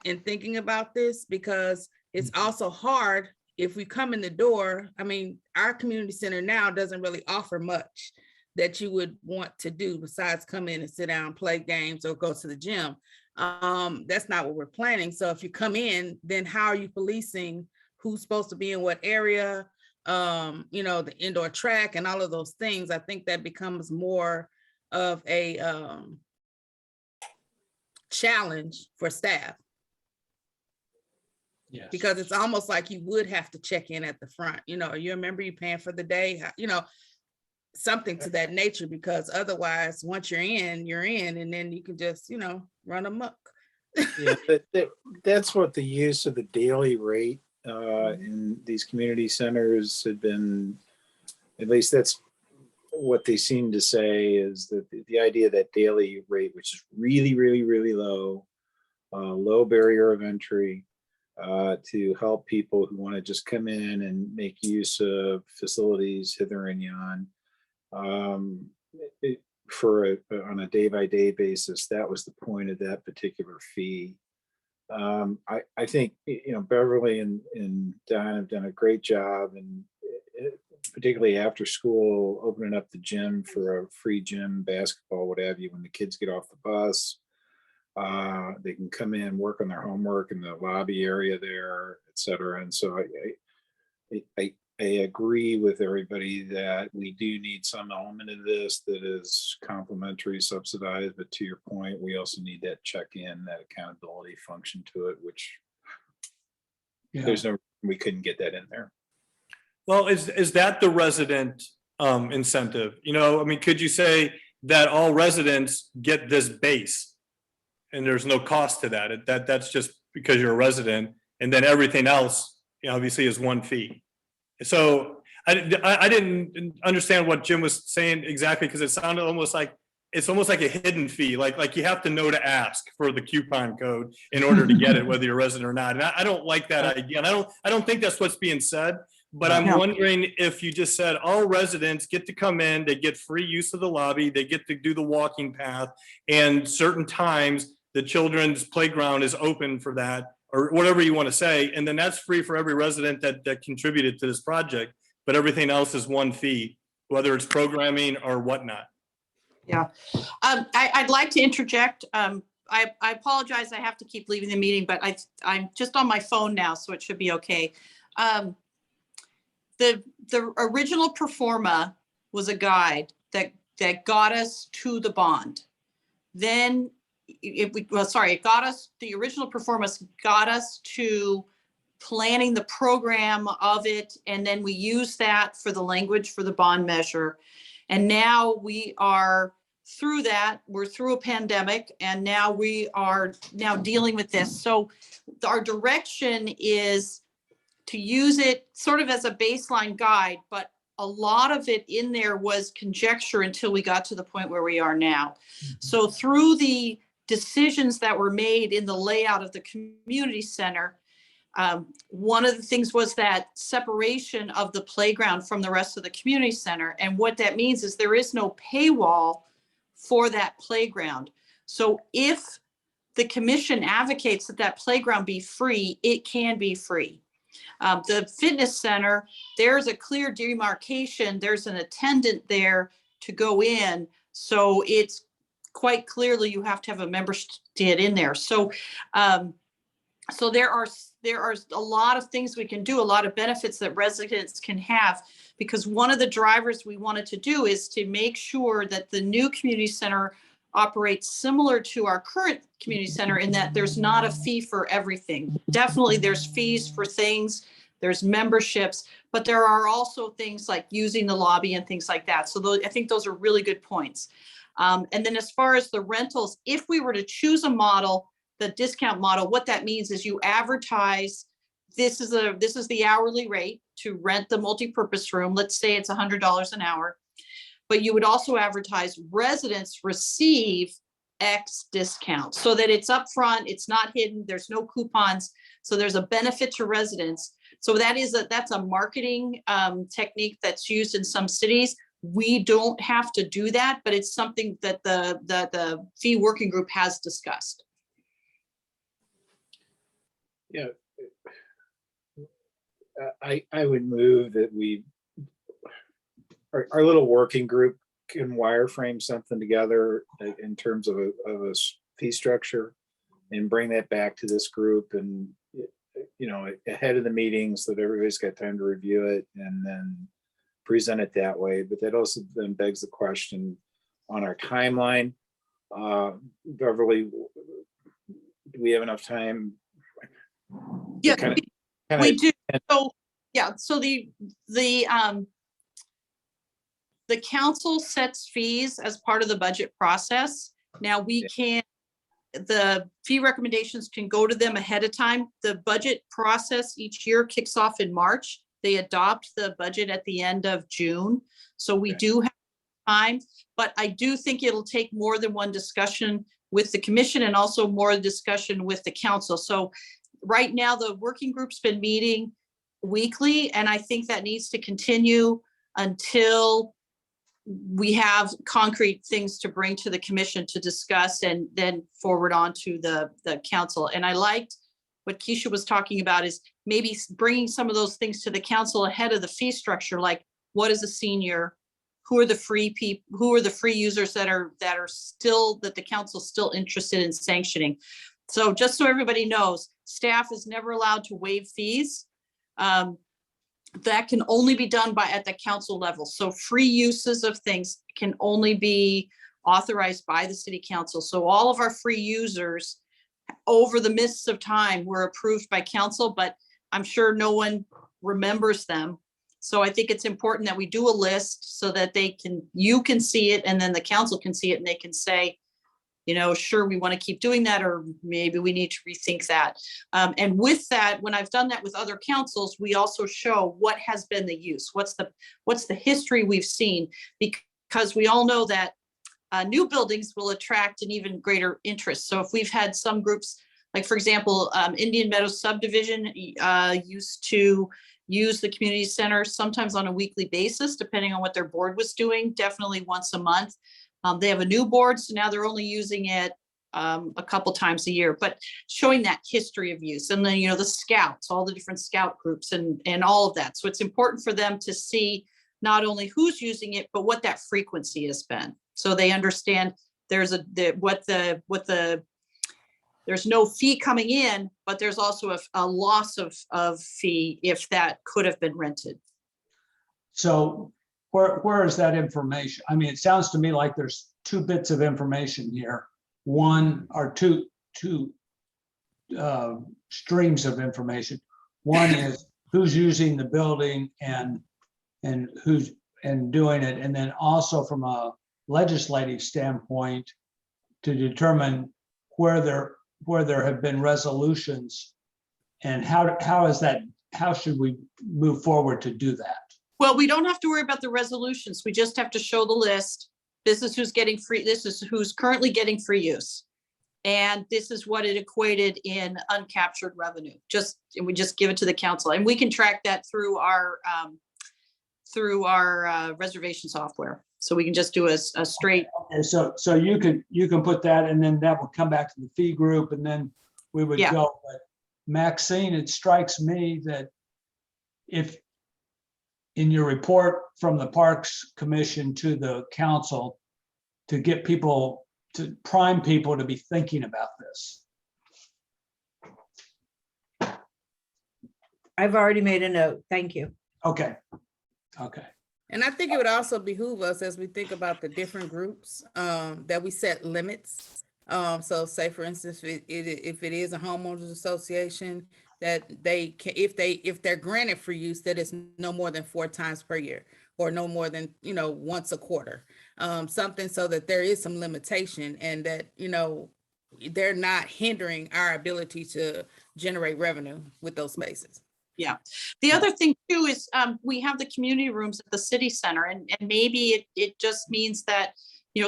in thinking about this, because it's also hard if we come in the door. I mean, our community center now doesn't really offer much that you would want to do besides come in and sit down, play games, or go to the gym. That's not what we're planning. So if you come in, then how are you policing who's supposed to be in what area? You know, the indoor track and all of those things. I think that becomes more of a challenge for staff, Yes. because it's almost like you would have to check in at the front. You know, you remember you paying for the day, you know, something to that nature, because otherwise, once you're in, and then you can just, you know, run amok. Yeah, that's what the use of the daily rate in these community centers had been, at least that's what they seem to say, is that the idea that daily rate, which is really, really, really low, low barrier of entry, to help people who want to just come in and make use of facilities hither and yon. On a day-by-day basis, that was the point of that particular fee. I think, you know, Beverly and Don have done a great job, and particularly after school, opening up the gym for a free gym, basketball, what have you, when the kids get off the bus. They can come in, work on their homework in the lobby area there, et cetera. And so I agree with everybody that we do need some element of this that is complimentary, subsidized, but to your point, we also need that check-in, that accountability function to it, which Yeah. there's no, we couldn't get that in there. Well, is that the resident incentive? You know, I mean, could you say that all residents get this base and there's no cost to that? That's just because you're a resident, and then everything else, you know, obviously is one fee. So I didn't understand what Jim was saying exactly, because it sounded almost like it's almost like a hidden fee, like you have to know to ask for the coupon code in order to get it, whether you're a resident or not. And I don't like that idea, and I don't think that's what's being said. But I'm No. wondering if you just said all residents get to come in, they get free use of the lobby, they get to do the walking path, and certain times the children's playground is open for that, or whatever you want to say, and then that's free for every resident that contributed to this project, but everything else is one fee, whether it's programming or whatnot. Yeah. I'd like to interject. I apologize. I have to keep leaving the meeting, but I'm just on my phone now, so it should be okay. The original Performa was a guide that got us to the bond. Then it got us, the original Performance got us to planning the program of it. And then we used that for the language for the bond measure. And now we are through that. We're through a pandemic, and now we are now dealing with this. So our direction is to use it sort of as a baseline guide, but a lot of it in there was conjecture until we got to the point where we are now. So through the decisions that were made in the layout of the community center, one of the things was that separation of the playground from the rest of the community center. And what that means is there is no paywall for that playground. So if the commission advocates that that playground be free, it can be free. The fitness center, there's a clear demarcation. There's an attendant there to go in. So it's quite clearly you have to have a membership in there. So so there are a lot of things we can do, a lot of benefits that residents can have, because one of the drivers we wanted to do is to make sure that the new community center operates similar to our current community center in that there's not a fee for everything. Definitely there's fees for things, there's memberships, but there are also things like using the lobby and things like that. So those, I think those are really good points. And then as far as the rentals, if we were to choose a model, the discount model, what that means is you advertise, this is the hourly rate to rent the multipurpose room. Let's say it's $100 an hour. But you would also advertise residents receive X discount so that it's upfront, it's not hidden, there's no coupons. So there's a benefit to residents. So that's a marketing technique that's used in some cities. We don't have to do that, but it's something that the fee working group has discussed. Yeah. I would move that our little working group can wireframe something together in terms of a fee structure and bring that back to this group and, you know, ahead of the meeting so that everybody's got time to review it and then present it that way. But that also then begs the question on our timeline. Beverly, do we have enough time? Yeah, we do. So, yeah, so the council sets fees as part of the budget process. Now the fee recommendations can go to them ahead of time. The budget process each year kicks off in March. They adopt the budget at the end of June. So we do have time, but I do think it'll take more than one discussion with the commission and also more discussion with the council. So right now the working group's been meeting weekly, and I think that needs to continue until we have concrete things to bring to the commission to discuss and then forward on to the council. And I liked what Keisha was talking about is maybe bringing some of those things to the council ahead of the fee structure, like what is a senior? Who are the free people? Who are the free users that the council's still interested in sanctioning? So just so everybody knows, staff is never allowed to waive fees. That can only be done at the council level. So free uses of things can only be authorized by the city council. So all of our free users over the mists of time were approved by council, but I'm sure no one remembers them. So I think it's important that we do a list so that you can see it and then the council can see it and they can say, you know, sure, we want to keep doing that, or maybe we need to rethink that. And with that, when I've done that with other councils, we also show what has been the use, what's the history we've seen, because we all know that new buildings will attract an even greater interest. So if we've had some groups, like for example, Indian Meadows subdivision used to use the community center sometimes on a weekly basis, depending on what their board was doing, definitely once a month. They have a new board, so now they're only using it a couple times a year, but showing that history of use. And then, you know, the scouts, all the different scout groups and all of that. So it's important for them to see not only who's using it, but what that frequency has been. So they understand there's there's no fee coming in, but there's also a loss of fee if that could have been rented. So where is that information? I mean, it sounds to me like there's two bits of information here. One or two streams of information. One is who's using the building and who's doing it, and then also from a legislative standpoint to determine where there have been resolutions and how should we move forward to do that? Well, we don't have to worry about the resolutions. We just have to show the list. This is who's getting free. This is who's currently getting free use. And this is what it equated in uncaptured revenue. We just give it to the council, and we can track that through our reservation software. So we can just do a straight. Okay, so you can put that, and then that will come back to the fee group, and then we would go. But Maxine, it strikes me that if in your report from the Parks Commission to the council to get people, to prime people to be thinking about this. I've already made a note. Thank you. Okay. And I think it would also behoove us as we think about the different groups, that we set limits. So say for instance, if it is a homeowners association, that they can, if they're granted for use, that it's no more than 4 times per year, or no more than, once a quarter. Something so that there is some limitation, and that, they're not hindering our ability to generate revenue with those spaces. Yeah. The other thing too is we have the community rooms at the city center, and maybe it just means that,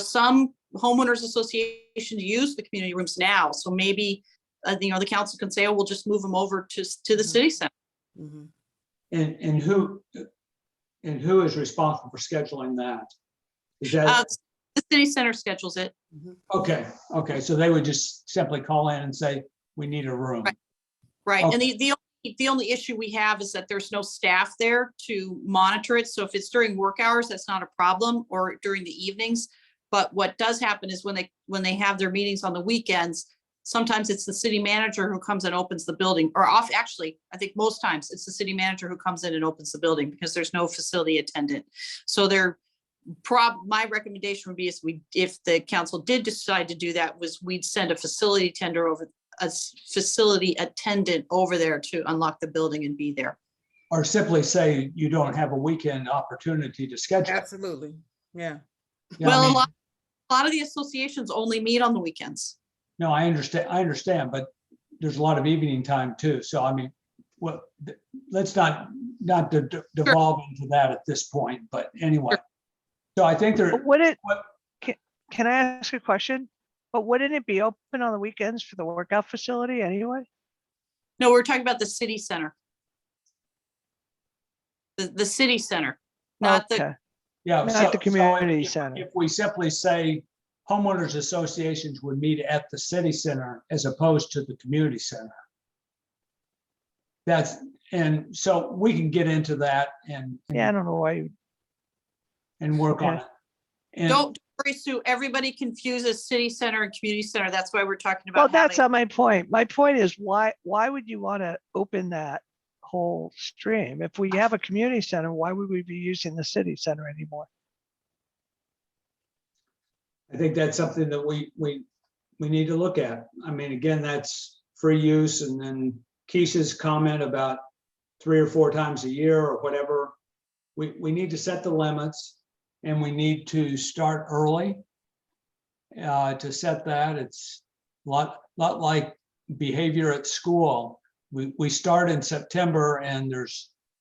some homeowners associations use the community rooms now. So maybe, the council can say, oh, we'll just move them over to the city center. Mhm. And who is responsible for scheduling that? Is that, The city center schedules it. okay, so they would just simply call in and say, we need a room. Right. Okay. And the only issue we have is that there's no staff there to monitor it. So if it's during work hours, that's not a problem, or during the evenings. But what does happen is when they have their meetings on the weekends, sometimes it's the city manager who comes and opens the building, or actually, I think most times it's the city manager who comes in and opens the building, because there's no facility attendant. So my recommendation would be if the council did decide to do that, we'd send a facility attendant over there to unlock the building and be there. Or simply say you don't have a weekend opportunity to schedule. Absolutely. Yeah. Yeah, Well, I mean, a lot of the associations only meet on the weekends. no, I understand, but there's a lot of evening time too. So I mean, let's not devolve into that at this point, but anyway. So I think there, But would it, can I ask a question? But wouldn't it be open on the weekends for the workout facility anyway? No, we're talking about the city center. The city center, not the, Okay, yeah. not so- the so community if- center. If we simply say homeowners associations would meet at the city center as opposed to the community center. And so we can get into that and Yeah, I don't know why you, work on Okay. it. And don't worry, Sue, everybody confuses city center and community center. That's why we're talking well, about that's having, not my point. My point is why would you want to open that whole stream? If we have a community center, why would we be using the city center anymore? I think that's something that we need to look at. I mean, again, that's free use, and then Keisha's comment about 3 or 4 times a year or whatever. We need to set the limits, and we need to start early to set that. It's a lot like behavior at school. We start in September, and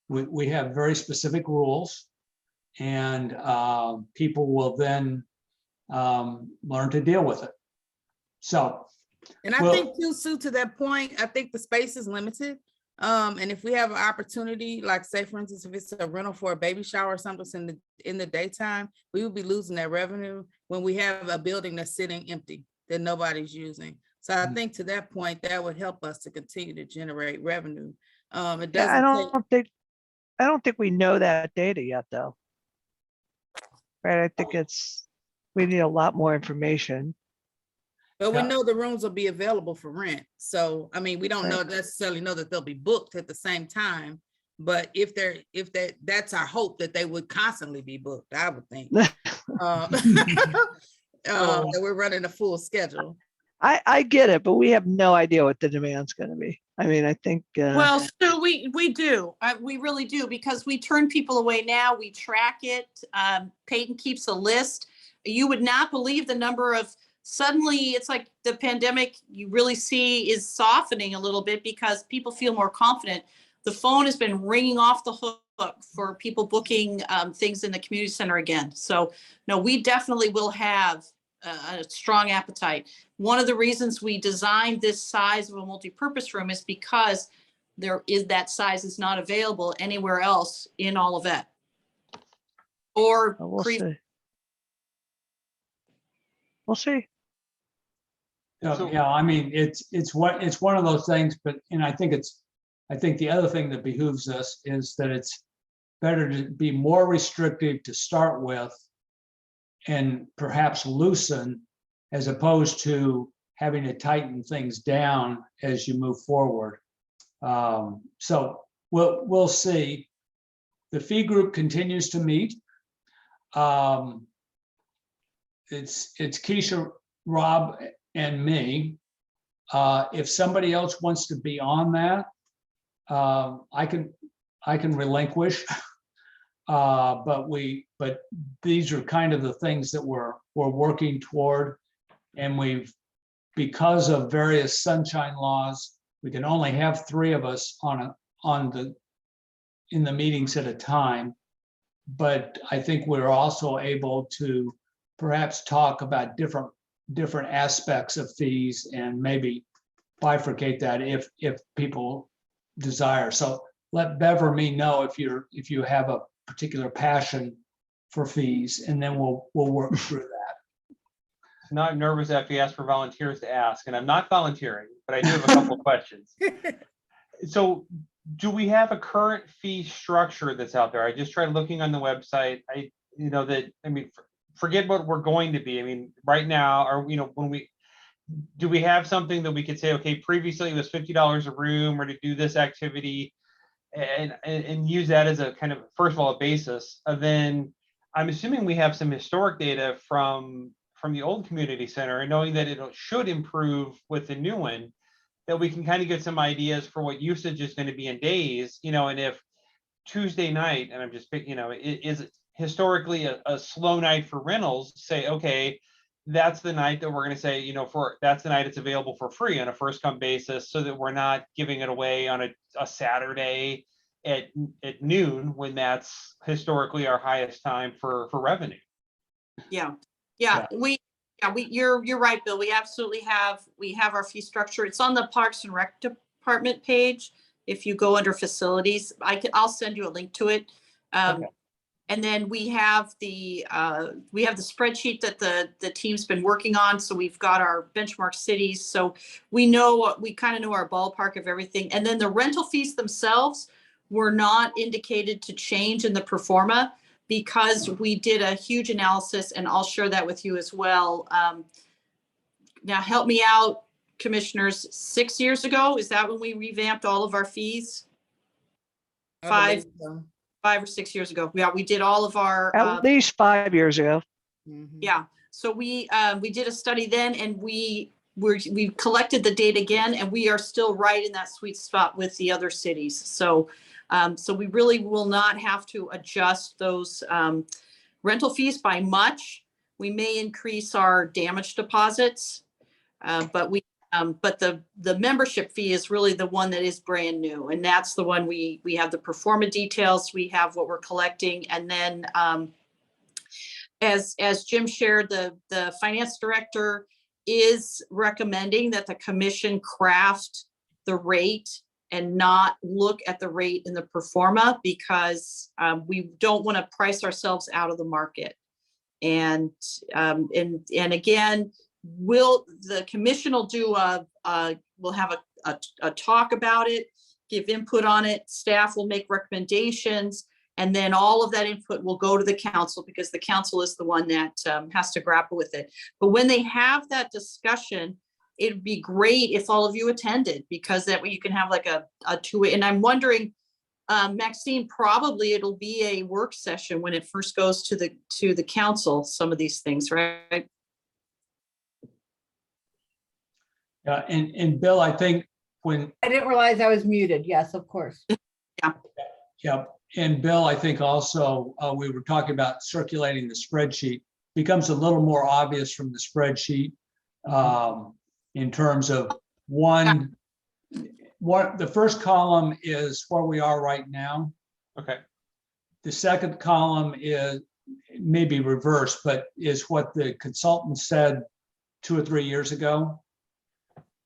we have very specific rules, and people will then learn to deal with it. So, And I Well- think too, Sue, to that point, I think the space is limited. And if we have an opportunity, like say, for instance, if it's a rental for a baby shower or something in the daytime, we would be losing that revenue when we have a building that's sitting empty that nobody's using. So I think to that point, that would help us to continue to generate revenue. It Yeah, I doesn't take, don't think we know that data yet, though. Right, I think we need a lot more information. but we Yeah. know the rooms will be available for rent. So, I mean, we don't necessarily know that they'll be booked at the same time. But that's our hope, that they would constantly be booked, I would think. That we're running a full schedule. I get it, but we have no idea what the demand's gonna be. I mean, I think, well, so we do, we really do, because we turn people away now, we track it. Peyton keeps a list. You would not believe the number of, suddenly it's like the pandemic you really see is softening a little bit because people feel more confident. The phone has been ringing off the hook for people booking things in the community center again. So no, we definitely will have a strong appetite. One of the reasons we designed this size of a multi-purpose room is because that size is not available anywhere else in all of it. Or we'll see. We'll see. So, yeah, I mean, it's one of those things, but, and I think the other thing that behooves us is that it's better to be more restrictive to start with and perhaps loosen, as opposed to having to tighten things down as you move forward. So we'll see. The fee group continues to meet. It's Keisha, Rob, and me. If somebody else wants to be on that, I can relinquish. But these are kind of the things that we're working toward. And because of various sunshine laws, we can only have 3 of us in the meetings at a time. But I think we're also able to perhaps talk about different aspects of fees and maybe bifurcate that if people desire. So let Bev or me know if you have a particular passion for fees, and then we'll work through that. Now I'm nervous after you ask for volunteers to ask, and I'm not volunteering, but I do have a couple of questions. So do we have a current fee structure that's out there? I just tried looking on the website. Forget what we're going to be. I mean, right now, or do we have something that we could say, okay, previously it was $50 a room, or to do this activity, and use that as a kind of, first of all, a basis. And then I'm assuming we have some historic data from the old community center, and knowing that it should improve with the new one, that we can kind of get some ideas for what usage is going to be in days, and if Tuesday night, and I'm just picking, is historically a slow night for rentals, say, okay, that's the night that we're going to say, that's the night it's available for free on a first come basis, so that we're not giving it away on a Saturday at noon, when that's historically our highest time for revenue. Yeah, Yeah. you're right, Bill. We absolutely have our fee structure. It's on the Parks and Rec Department page. If you go under facilities, I'll send you a link to it. Okay. And then we have the spreadsheet that the team's been working on. So we've got our benchmark cities. So we kind of know our ballpark of everything. And then the rental fees themselves were not indicated to change in the pro forma, because we did a huge analysis, and I'll share that with you as well. Now help me out, commissioners. 6 years ago, is that when we revamped all of our fees? I believe so. 5 or 6 years ago. Yeah, we did all of our. At least 5 years ago. Mhm. Yeah, so we did a study then, and we collected the data again, and we are still right in that sweet spot with the other cities. So we really will not have to adjust those rental fees by much. We may increase our damage deposits, but the membership fee is really the one that is brand new, and that's the one we have the pro forma details, we have what we're collecting, and then as Jim shared, the finance director is recommending that the commission craft the rate and not look at the rate in the pro forma, because we don't want to price ourselves out of the market. And again, the commission will do we'll have a talk about it, give input on it. Staff will make recommendations, and then all of that input will go to the council, because the council is the one that has to grapple with it. But when they have that discussion, it'd be great if all of you attended, because that way you can have like a two-way. And I'm wondering, Maxine, probably it'll be a work session when it first goes to the council, some of these things, right? Yeah, and Bill, I think when, I didn't realize I was muted. Yes, of course. yeah, and Bill, I think also we were talking about circulating the spreadsheet, becomes a little more obvious from the spreadsheet in terms of what the first column is where we are right now. Okay. The second column is maybe reversed, but is what the consultant said 2 or 3 years ago.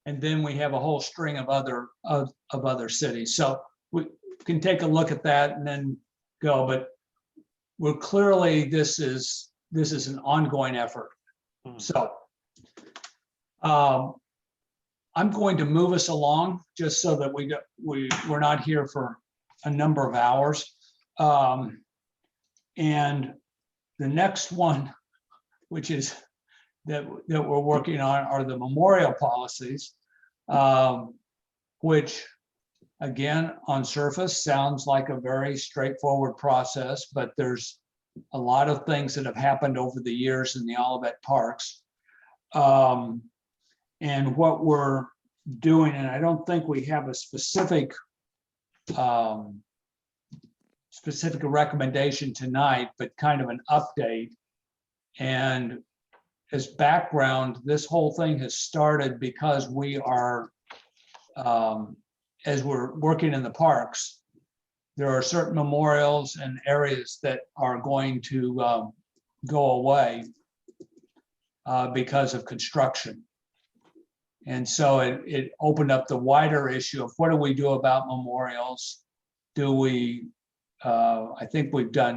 And then we have a whole string of other cities. So we can take a look at that and then go, but we're clearly, this is an ongoing effort. So I'm going to move us along just so that we're not here for a number of hours. And the next one, which is that we're working on, are the memorial policies, which again, on surface sounds like a very straightforward process, but there's a lot of things that have happened over the years in the Olivet Parks. And what we're doing, and I don't think we have a specific recommendation tonight, but kind of an update. And as background, this whole thing has started because we are, as we're working in the parks, there are certain memorials and areas that are going to go away because of construction. And so it opened up the wider issue of what do we do about memorials? Do we, I think we've got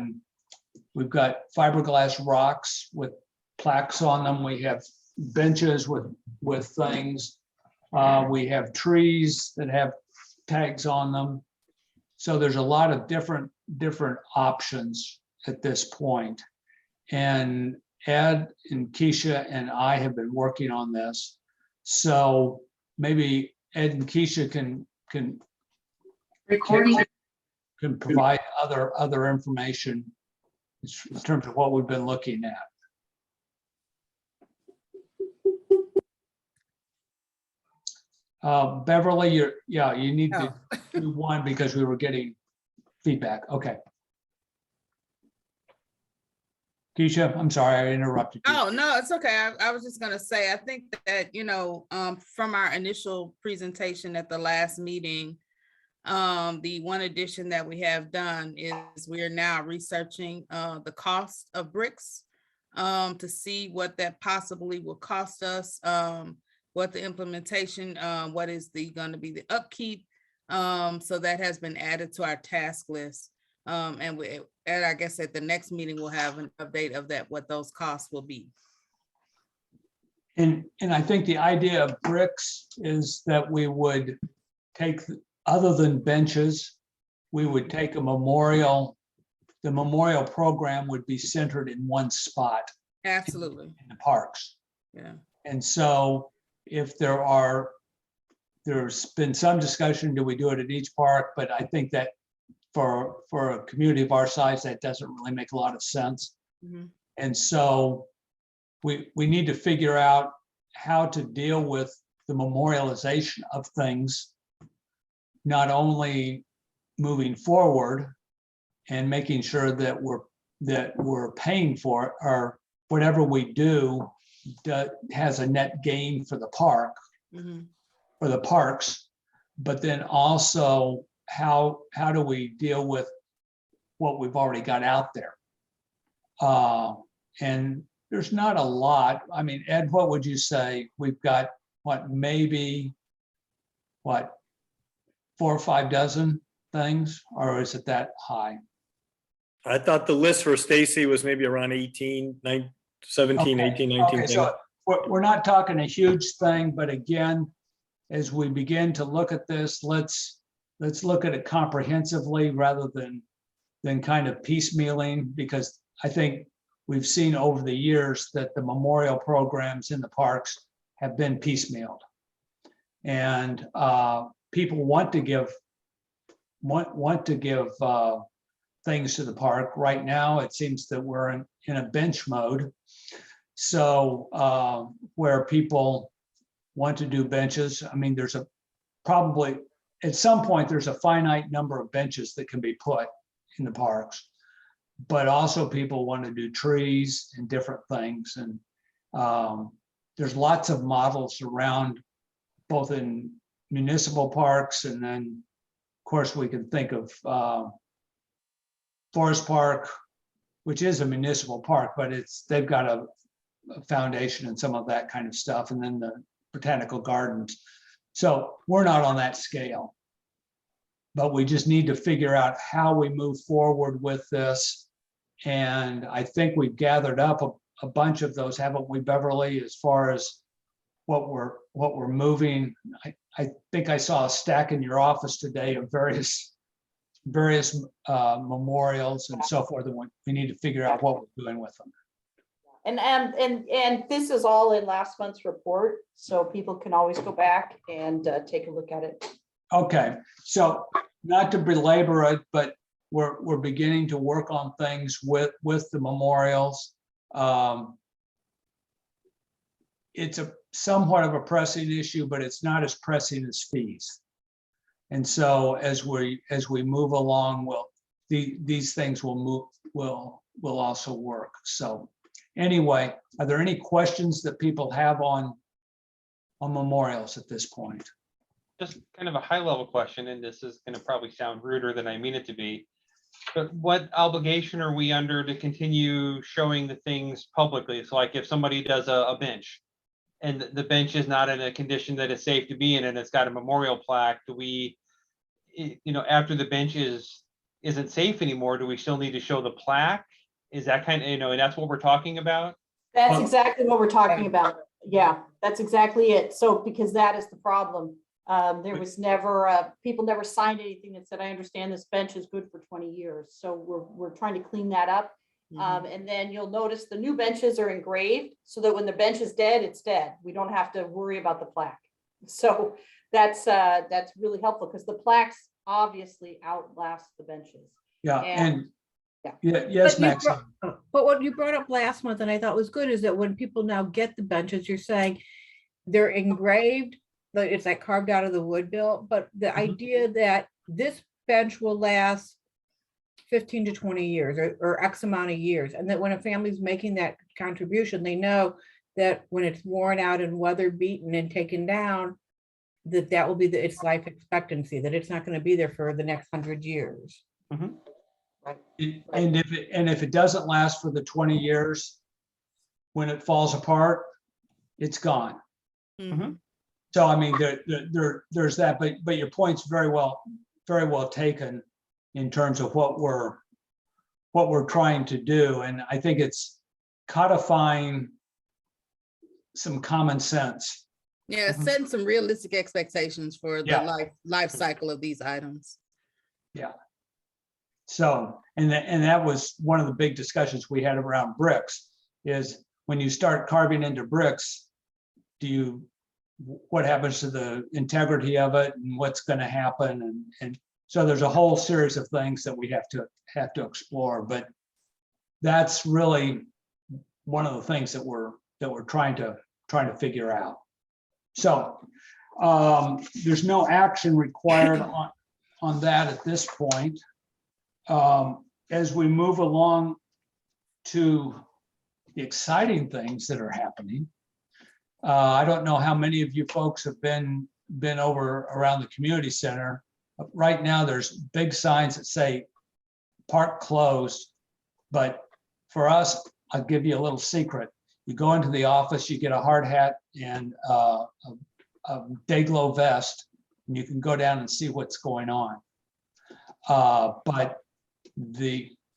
fiberglass rocks with plaques on them. We have benches with things. We have trees that have tags on them. So there's a lot of different options at this point. And Ed and Keisha and I have been working on this. So maybe Ed and Keisha can provide other information in terms of what we've been looking at. Beverly, you need to do one because we were getting feedback. Okay. Keisha, I'm sorry, I interrupted you. Oh, no, it's okay. I was just gonna say, I think that, from our initial presentation at the last meeting, the one addition that we have done is we are now researching the cost of bricks to see what that possibly will cost us, what the implementation, what is gonna be the upkeep. So that has been added to our task list. And I guess at the next meeting, we'll have an update of that, what those costs will be. And I think the idea of bricks is that we would take, other than benches, we would take a memorial. The memorial program would be centered in one spot Absolutely. in the parks. Yeah. And so if there's been some discussion, do we do it at each park? But I think that for a community of our size, that doesn't really make a lot of sense. Mhm. And so we need to figure out how to deal with the memorialization of things, not only moving forward and making sure that we're paying for it, or whatever we do that has a net gain for the park, Mhm. for the parks, but then also how do we deal with what we've already got out there? And there's not a lot. I mean, Ed, what would you say? We've got maybe 4 or 5 dozen things, or is it that high? I thought the list for Stacy was maybe around 18, 17, Okay, 18, 19. okay, so we're not talking a huge thing, but again, as we begin to look at this, let's look at it comprehensively rather than kind of piecemealing, because I think we've seen over the years that the memorial programs in the parks have been piecemealed. And people want to give things to the park. Right now, it seems that we're in a bench mode. So where people want to do benches, I mean, there's probably at some point, there's a finite number of benches that can be put in the parks, but also people want to do trees and different things. And there's lots of models around, both in municipal parks, and then of course we can think of Forest Park, which is a municipal park, but they've got a foundation and some of that kind of stuff, and then the botanical gardens. So we're not on that scale, but we just need to figure out how we move forward with this. And I think we've gathered up a bunch of those, haven't we, Beverly, as far as what we're moving. I think I saw a stack in your office today of various memorials and so forth, and we need to figure out what we're doing with them. And this is all in last month's report, so people can always go back and take a look at it. Okay, so not to belabor it, but we're beginning to work on things with the memorials. It's a somewhat of a pressing issue, but it's not as pressing as fees. And so as we move along, these things will also work. So anyway, are there any questions that people have on memorials at this point? Just kind of a high level question, and this is going to probably sound ruder than I mean it to be. But what obligation are we under to continue showing the things publicly? So like if somebody does a bench and the bench is not in a condition that is safe to be in and it's got a memorial plaque, do we, after the bench isn't safe anymore, do we still need to show the plaque? Is that kind of, and that's what we're talking about? That's exactly what we're talking about. Yeah, that's exactly it. So, because that is the problem. There was never, people never signed anything that said, I understand this bench is good for 20 years. So we're trying to clean that up. And then you'll notice the new benches are engraved so that when the bench is dead, it's dead. We don't have to worry about the plaque. So that's really helpful because the plaques obviously outlast the benches. Yeah, And- yes, But you Max. But what you brought up last month, and I thought was good, is that when people now get the benches, you're saying they're engraved, but it's like carved out of the wood bill, but the idea that this bench will last 15 to 20 years or X amount of years, and that when a family's making that contribution, they know that when it's worn out and weather beaten and taken down, that will be its life expectancy, that it's not going to be there for the next 100 years. And if it doesn't last for the 20 years, when it falls apart, it's gone. So I mean, there's that, but your point's very well taken in terms of what we're trying to do, and I think it's codifying some common sense. Yeah, setting some realistic expectations for the Yeah. life cycle of these items. So, and that was one of the big discussions we had around bricks, is when you start carving into bricks, what happens to the integrity of it and what's going to happen? And so there's a whole series of things that we have to explore, but that's really one of the things that we're trying to figure out. So there's no action required on that at this point. As we move along to the exciting things that are happening, I don't know how many of you folks have been over around the community center. Right now, there's big signs that say park closed, but for us, I'll give you a little secret. You go into the office, you get a hard hat and a day-glow vest, and you can go down and see what's going on. But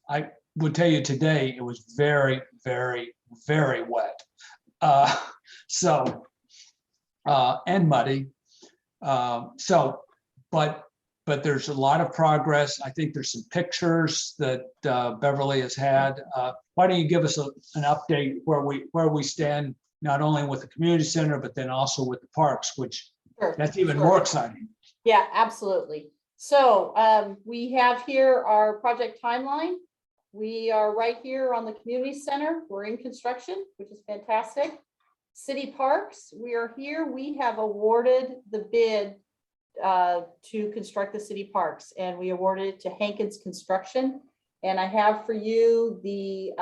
I would tell you today, it was very, very, very wet. And muddy. But there's a lot of progress. I think there's some pictures that Beverly has had. Why don't you give us an update where we stand, not only with the community center, but then also with the parks, which that's even more exciting. Yeah, absolutely. So we have here our project timeline. We are right here on the community center. We're in construction, which is fantastic. City parks, we are here. We have awarded the bid to construct the city parks, and we awarded it to Hankins Construction. And I have for you the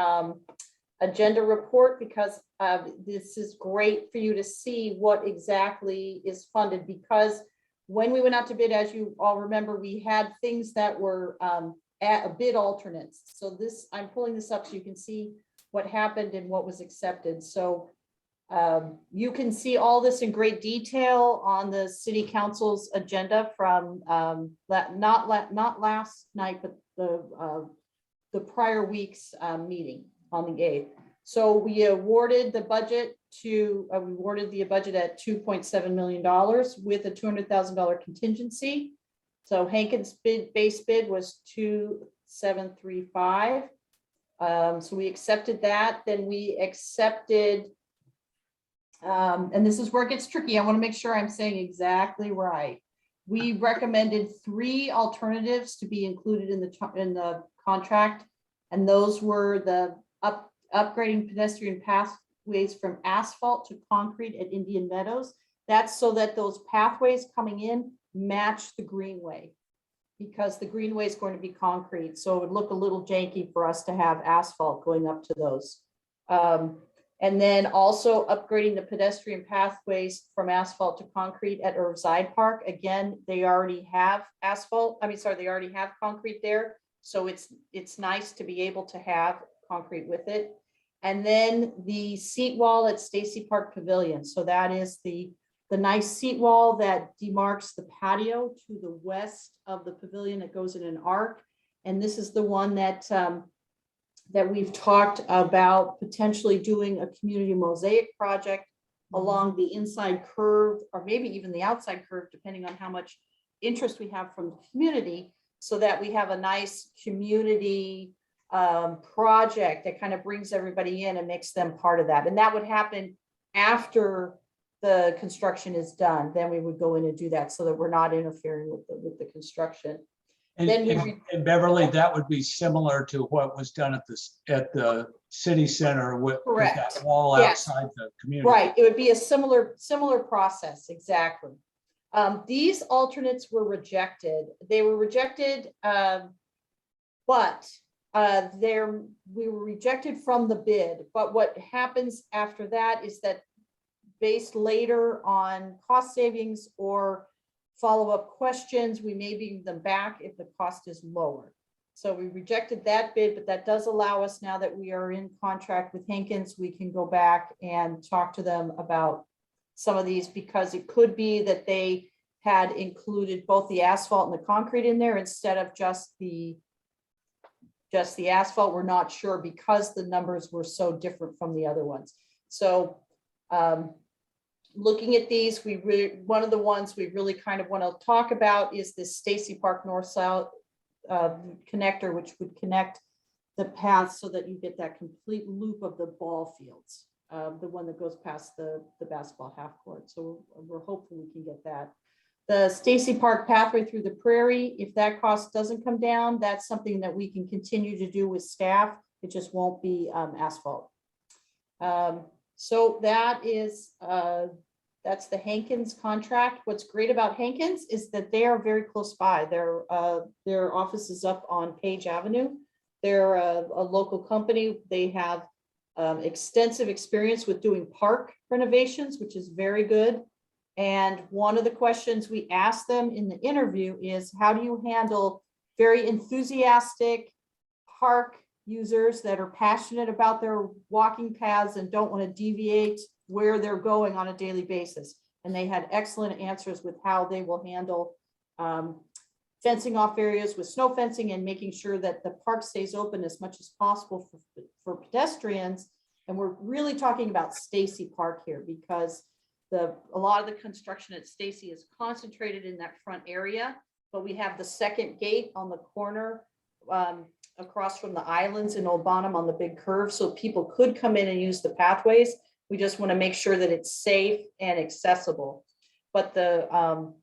agenda report, because this is great for you to see what exactly is funded, because when we went out to bid, as you all remember, we had things that were at bid alternates. So I'm pulling this up so you can see what happened and what was accepted. So you can see all this in great detail on the city council's agenda from not last night, but the prior week's meeting on the 8th. So we awarded the budget at $2.7 million with a $200,000 contingency. So Hankins base bid was 2,735. So we accepted that. Then we accepted, and this is where it gets tricky. I want to make sure I'm saying exactly right. We recommended 3 alternatives to be included in the contract. And those were the upgrading pedestrian pathways from asphalt to concrete at Indian Meadows. That's so that those pathways coming in match the greenway, because the greenway is going to be concrete. So it would look a little janky for us to have asphalt going up to those. And then also upgrading the pedestrian pathways from asphalt to concrete at Irvside Park. Again, they already have asphalt. They already have concrete there. So it's nice to be able to have concrete with it. And then the seat wall at Stacy Park Pavilion. So that is the nice seat wall that demarks the patio to the west of the pavilion that goes in an arc. And this is the one that we've talked about potentially doing a community mosaic project along the inside curve, or maybe even the outside curve, depending on how much interest we have from the community, so that we have a nice community project that kind of brings everybody in and makes them part of that. And that would happen after the construction is done. Then we would go in and do that so that we're not interfering with the construction. And, Then we and Beverly, that would be similar to what was done at the city center with Correct. that wall Yes. outside the community. Right, it would be a similar process, exactly. These alternates were rejected. They were rejected, but we were rejected from the bid. But what happens after that is that based later on cost savings or follow-up questions, we may bring them back if the cost is lower. So we rejected that bid, but that does allow us, now that we are in contract with Hankins, we can go back and talk to them about some of these, because it could be that they had included both the asphalt and the concrete in there instead of just the asphalt. We're not sure, because the numbers were so different from the other ones. So looking at these, one of the ones we really kind of want to talk about is this Stacy Park North-South connector, which would connect the paths so that you get that complete loop of the ball fields, the one that goes past the basketball half court. So we're hopeful we can get that. The Stacy Park pathway through the prairie, if that cost doesn't come down, that's something that we can continue to do with staff. It just won't be asphalt. So that is, that's the Hankins contract. What's great about Hankins is that they are very close by. Their office is up on Page Avenue. They're a local company. They have extensive experience with doing park renovations, which is very good. And one of the questions we asked them in the interview is, how do you handle very enthusiastic park users that are passionate about their walking paths and don't want to deviate where they're going on a daily basis? And they had excellent answers with how they will handle fencing off areas with snow fencing and making sure that the park stays open as much as possible for pedestrians. And we're really talking about Stacy Park here, because a lot of the construction at Stacy is concentrated in that front area, but we have the second gate on the corner across from the islands in Old Bonham on the big curve, so people could come in and use the pathways. We just want to make sure that it's safe and accessible. But the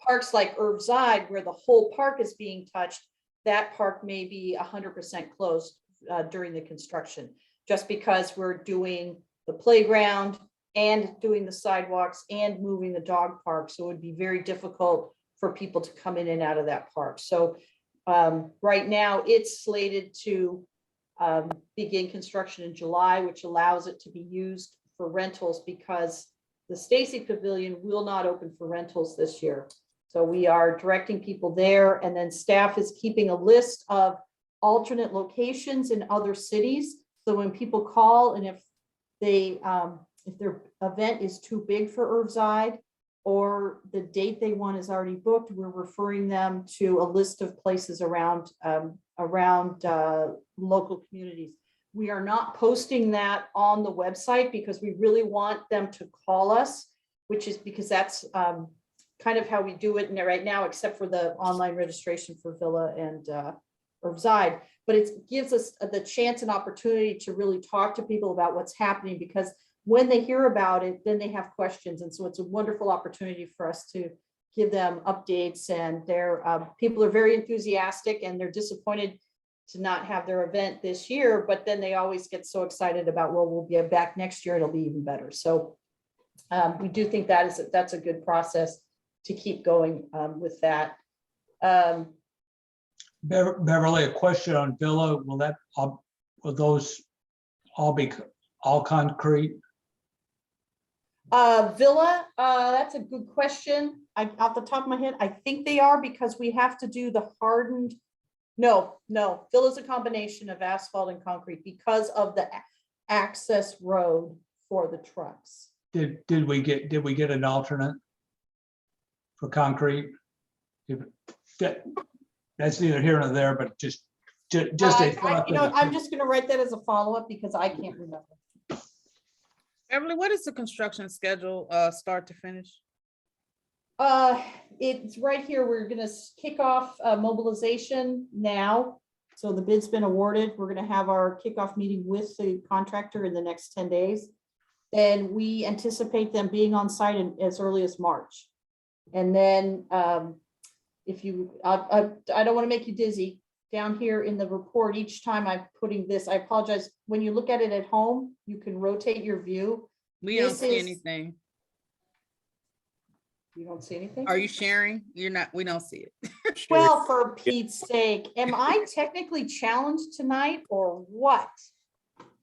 parks like Irvside, where the whole park is being touched, that park may be 100% closed during the construction, just because we're doing the playground and doing the sidewalks and moving the dog park. So it would be very difficult for people to come in and out of that park. So right now it's slated to begin construction in July, which allows it to be used for rentals, because the Stacy Pavilion will not open for rentals this year. So we are directing people there, and then staff is keeping a list of alternate locations in other cities. So when people call, and if their event is too big for Irvside, or the date they want is already booked, we're referring them to a list of places around local communities. We are not posting that on the website because we really want them to call us, which is because that's kind of how we do it right now, except for the online registration for Villa and Irvside. But it gives us the chance and opportunity to really talk to people about what's happening, because when they hear about it, then they have questions. And so it's a wonderful opportunity for us to give them updates, and people are very enthusiastic, and they're disappointed to not have their event this year, but then they always get so excited about, well, we'll be back next year, it'll be even better. So we do think that's a good process to keep going with that. Beverly, a question on Villa, will those all be all concrete? Villa, that's a good question. Off the top of my head, I think they are, because we have to do the hardened. No, Villa's a combination of asphalt and concrete because of the access road for the trucks. Did we get an alternate for concrete? That's neither here nor there, but just a thought. I'm just gonna write that as a follow-up because I can't remember. Beverly, what is the construction schedule, start to finish? It's right here. We're gonna kick off mobilization now. So the bid's been awarded. We're gonna have our kickoff meeting with the contractor in the next 10 days. And we anticipate them being on site as early as March. And then if you, I don't want to make you dizzy. Down here in the report, each time I'm putting this, I apologize. When you look at it at home, you can rotate your view. We don't This see is- anything. You don't see anything? Are you sharing? You're not, we don't see it. Well, for Pete's sake, am I technically challenged tonight or what?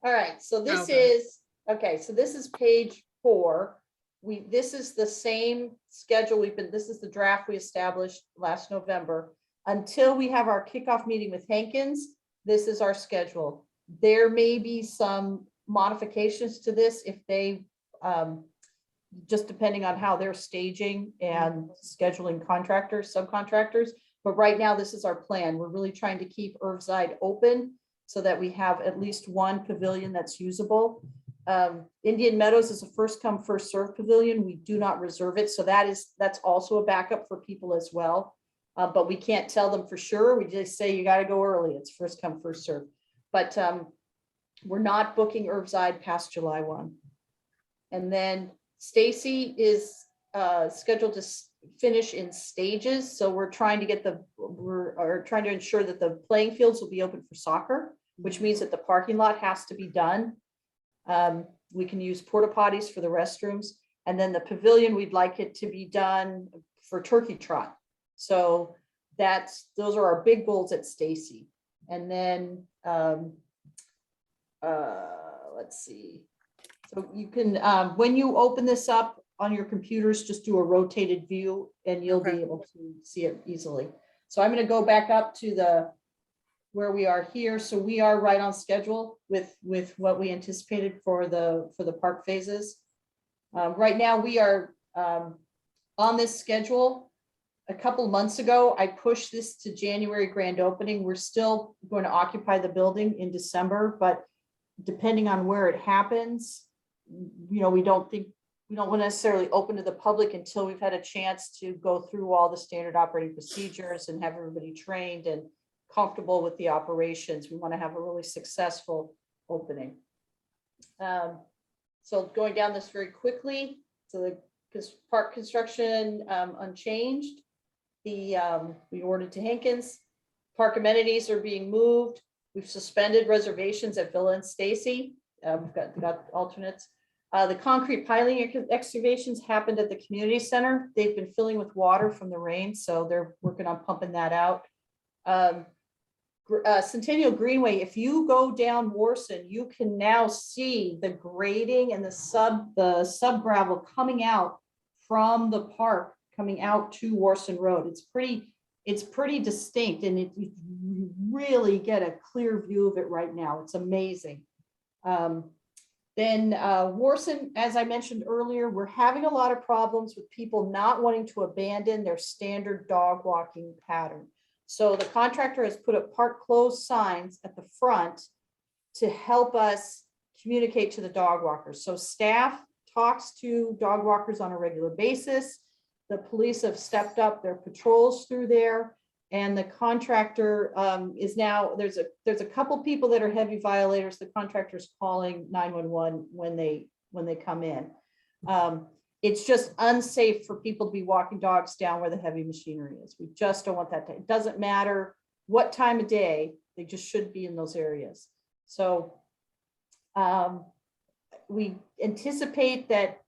All right, so this Okay. is, okay, so this is page 4. This is the same schedule this is the draft we established last November. Until we have our kickoff meeting with Hankins, this is our schedule. There may be some modifications to this if they, just depending on how they're staging and scheduling subcontractors. But right now, this is our plan. We're really trying to keep Irvside open so that we have at least one pavilion that's usable. Indian Meadows is a first come, first served pavilion. We do not reserve it. So that's also a backup for people as well. But we can't tell them for sure. We just say, you got to go early. It's first come, first served. But we're not booking Irvside past July 1. And then Stacy is scheduled to finish in stages. So we're trying to trying to ensure that the playing fields will be open for soccer, which means that the parking lot has to be done. We can use porta potties for the restrooms, and then the pavilion, we'd like it to be done for turkey trot. So those are our big goals at Stacy. And then let's see. So you can, when you open this up on your computers, just do a rotated view and you'll be able to see it easily. So I'm going to go back up to where we are here. So we are right on schedule with what we anticipated for the park phases. Right now we are on this schedule. A couple months ago, I pushed this to January grand opening. We're still going to occupy the building in December, but depending on where it happens, we don't want to necessarily open to the public until we've had a chance to go through all the standard operating procedures and have everybody trained and comfortable with the operations. We want to have a really successful opening. So going down this very quickly, so the park construction unchanged. We ordered to Hankins. Park amenities are being moved. We've suspended reservations at Villa and Stacy. We've got alternates. The concrete piling excavations happened at the community center. They've been filling with water from the rain, so they're working on pumping that out. Centennial Greenway, if you go down Warson, you can now see the grading and the sub gravel coming out from the park, coming out to Warson Road. It's pretty distinct, and you really get a clear view of it right now. It's amazing. Then Warson, as I mentioned earlier, we're having a lot of problems with people not wanting to abandon their standard dog walking pattern. So the contractor has put up park closed signs at the front to help us communicate to the dog walkers. So staff talks to dog walkers on a regular basis. The police have stepped up their patrols through there, and the contractor is now, there's a couple people that are heavy violators. The contractor's calling 911 when they come in. It's just unsafe for people to be walking dogs down where the heavy machinery is. We just don't want that. It doesn't matter what time of day, they just should be in those areas. So we anticipate that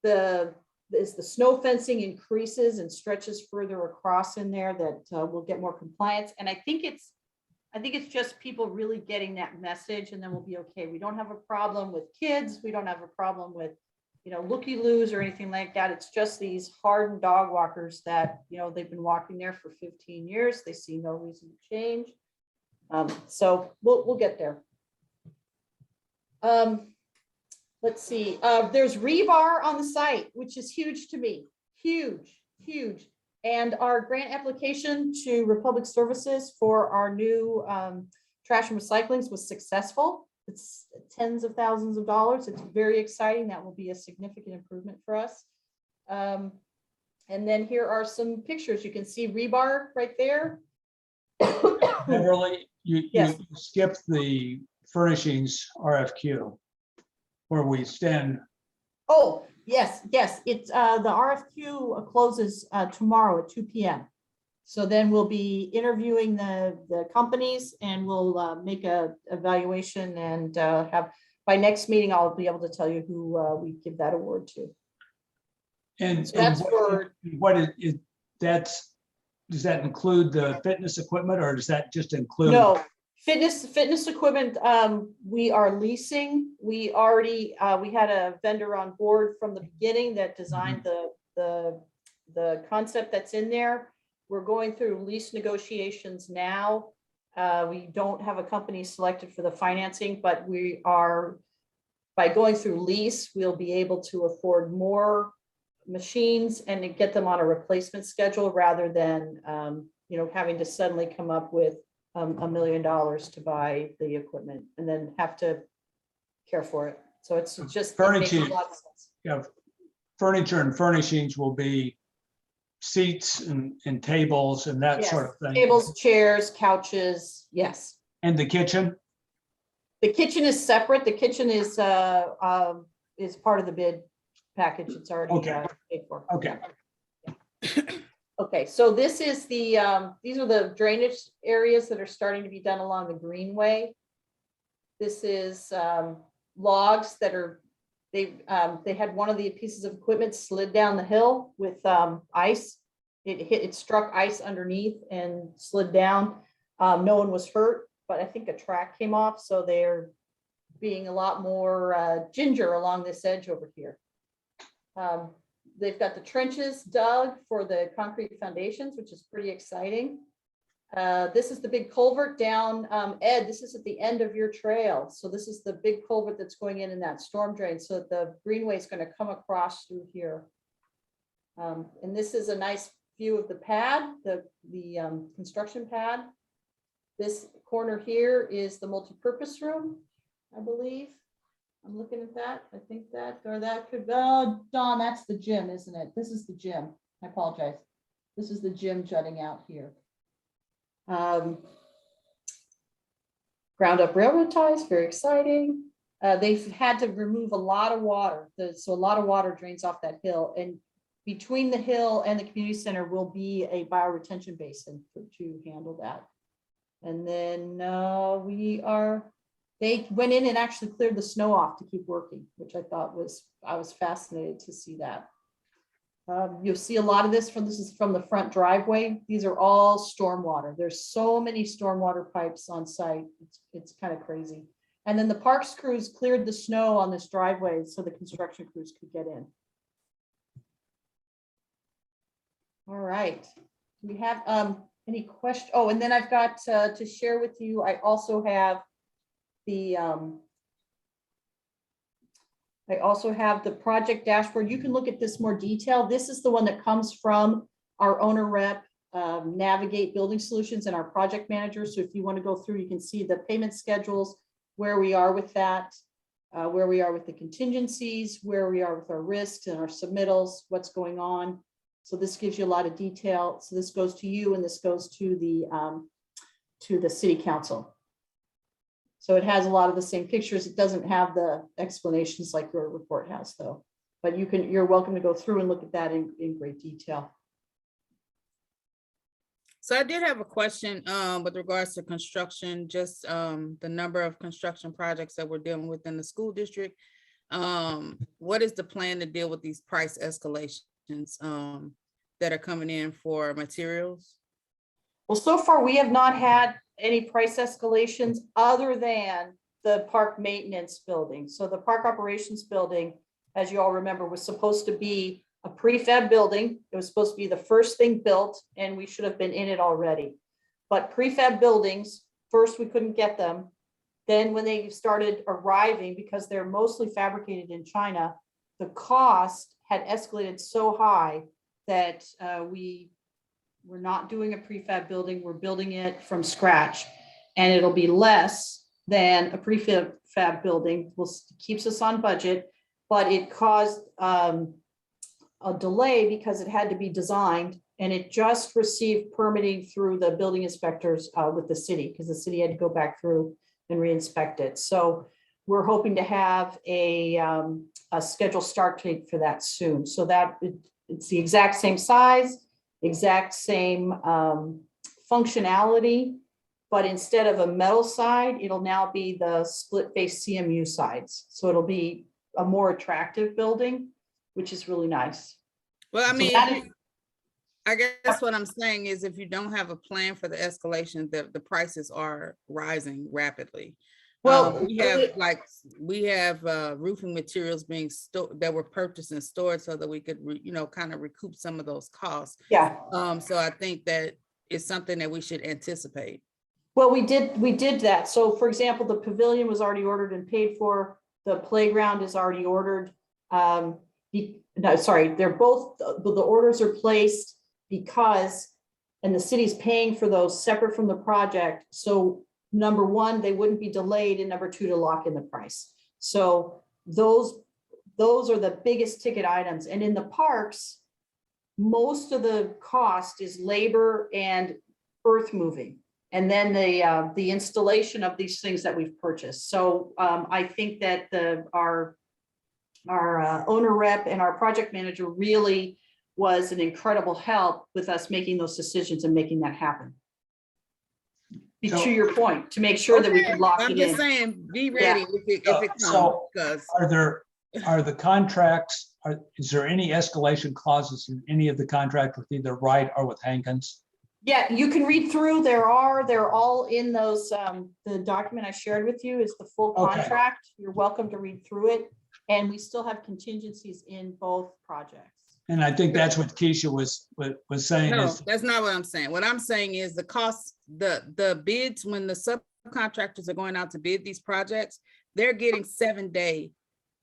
as the snow fencing increases and stretches further across in there, that we'll get more compliance. And I think it's just people really getting that message, and then we'll be okay. We don't have a problem with kids. We don't have a problem with, looky-loos or anything like that. It's just these hardened dog walkers that, they've been walking there for 15 years. They see no reason to change. So we'll get there. Let's see. There's rebar on the site, which is huge to me. Huge. And our grant application to Republic Services for our new trash and recyclings was successful. It's tens of thousands of dollars. It's very exciting. That will be a significant improvement for us. And then here are some pictures. You can see rebar right there. Beverly, you Yes. skipped the furnishings RFQ where we stand. Oh, yes. It's the RFQ closes tomorrow at 2 p.m. So then we'll be interviewing the companies, and we'll make a evaluation, and have by next meeting, I'll be able to tell you who we give that award to. And So that's what is does that include the fitness equipment, or does that just include? No, fitness equipment, we are leasing. We already, we had a vendor on board from the beginning that designed the concept that's in there. We're going through lease negotiations now. We don't have a company selected for the financing, but we are, by going through lease, we'll be able to afford more machines and to get them on a replacement schedule rather than, having to suddenly come up with $1 million to buy the equipment and then have to care for it. So it's just it makes a Furniture. lot of sense. Yeah, furniture and furnishings will be seats and tables and that Yes, sort of thing. tables, chairs, couches. Yes. And the kitchen? The kitchen is separate. The kitchen is part of the bid package. It's already Okay. paid for. Okay. Okay, so this is these are the drainage areas that are starting to be done along the greenway. This is logs that are, they had one of the pieces of equipment slid down the hill with ice. It struck ice underneath and slid down. No one was hurt, but I think a track came off, so they're being a lot more ginger along this edge over here. They've got the trenches dug for the concrete foundations, which is pretty exciting. This is the big culvert down, Ed, this is at the end of your trail. So this is the big culvert that's going in that storm drain, so that the greenway is going to come across through here. And this is a nice view of the pad, the construction pad. This corner here is the multipurpose room, I believe. I'm looking at that. I think that, or that could, oh, Don, that's the gym, isn't it? This is the gym. I apologize. This is the gym jutting out here. Ground up railroad ties, very exciting. They've had to remove a lot of water. So a lot of water drains off that hill, and between the hill and the community center will be a bioretention basin to handle that. And then they went in and actually cleared the snow off to keep working, which I thought I was fascinated to see that. You'll see a lot of this is from the front driveway. These are all stormwater. There's so many stormwater pipes on site. It's kind of crazy. And then the parks crews cleared the snow on this driveway so the construction crews could get in. All right. Do we have any questions? Oh, and then I've got to share with you, I also have the project dashboard. You can look at this more detail. This is the one that comes from our owner rep, Navigate Building Solutions, and our project manager. So if you want to go through, you can see the payment schedules, where we are with that, where we are with the contingencies, where we are with our risks and our submittals, what's going on. So this gives you a lot of detail. So this goes to you, and this goes to the city council. So it has a lot of the same pictures. It doesn't have the explanations like your report has, though. But you're welcome to go through and look at that in great detail. So I did have a question with regards to construction, just the number of construction projects that we're dealing with in the school district. What is the plan to deal with these price escalations that are coming in for materials? Well, so far, we have not had any price escalations other than the park maintenance building. So the park operations building, as you all remember, was supposed to be a prefab building. It was supposed to be the first thing built, and we should have been in it already. But prefab buildings, first, we couldn't get them. Then when they started arriving, because they're mostly fabricated in China, the cost had escalated so high that we're not doing a prefab building. We're building it from scratch, and it'll be less than a prefab building. Keeps us on budget, but it caused a delay because it had to be designed, and it just received permitting through the building inspectors with the city, because the city had to go back through and re-inspect it. So we're hoping to have a scheduled start date for that soon. So that it's the exact same size, exact same functionality, but instead of a metal side, it'll now be the split face CMU sides. So it'll be a more attractive building, which is really nice. Well, I So mean, that is- I guess what I'm saying is if you don't have a plan for the escalation, the prices are rising rapidly. Well, we have roofing materials being stored that were purchased and stored so that we could, kind of recoup some of those costs. yeah. So I think that it's something that we should anticipate. Well, we did that. So for example, the pavilion was already ordered and paid for. The playground is already ordered. No, sorry, they're both, the orders are placed because, and the city's paying for those separate from the project. So number one, they wouldn't be delayed, and number two, to lock in the price. So those are the biggest ticket items. And in the parks, most of the cost is labor and earth moving, and then the installation of these things that we've purchased. So I think that our owner rep and our project manager really was an incredible help with us making those decisions and making that happen. So- To your point, to make sure that we can lock I'm it just in. saying, be ready if it comes, So- because Are the contracts, is there any escalation clauses in any of the contract with either Wright or with Hankins? Yeah, you can read through. They're all in those, the document I shared with you is the full Okay. contract. You're welcome to read through it. And we still have contingencies in both projects. And I think that's what Keisha was saying no, is, that's not what I'm saying. What I'm saying is the cost, the bids, when the subcontractors are going out to bid these projects, they're getting 7-day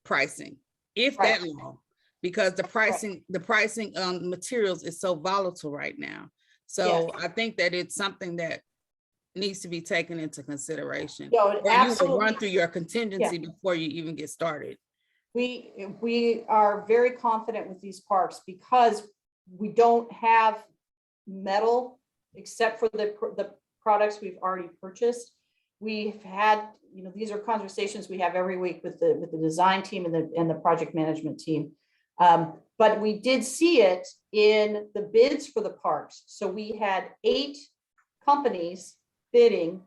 pricing, if that long, because the pricing on materials is so volatile right now. So I think that it's something that needs to be taken into consideration. No, Or you will absolutely. run through your contingency before you even get started. We are very confident with these parks because we don't have metal except for the products we've already purchased. We've had, these are conversations we have every week with the design team and the project management team. But we did see it in the bids for the parks. So we had 8 companies bidding.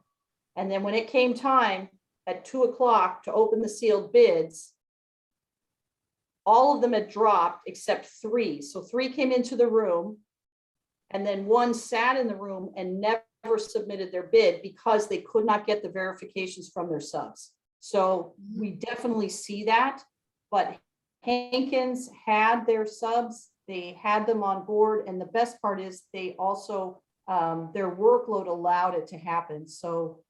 And then when it came time at 2:00 to open the sealed bids, all of them had dropped except 3. So 3 came into the room, and then 1 sat in the room and never submitted their bid because they could not get the verifications from their subs. So we definitely see that, but Hankins had their subs, they had them on board, and the best part is they also, their workload allowed it to happen. So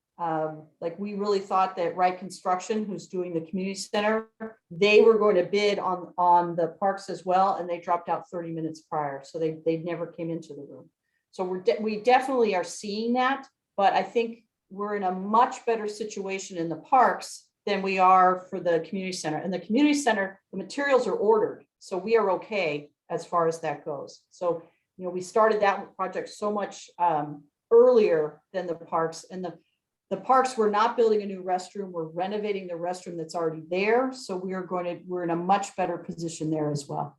like we really thought that Wright Construction, who's doing the community center, they were going to bid on the parks as well, and they dropped out 30 minutes prior. So they never came into the room. So we definitely are seeing that, but I think we're in a much better situation in the parks than we are for the community center. And the community center, the materials are ordered, so we are okay as far as that goes. So, we started that project so much earlier than the parks, and The parks, we're not building a new restroom, we're renovating the restroom that's already there, so we're in a much better position there as well.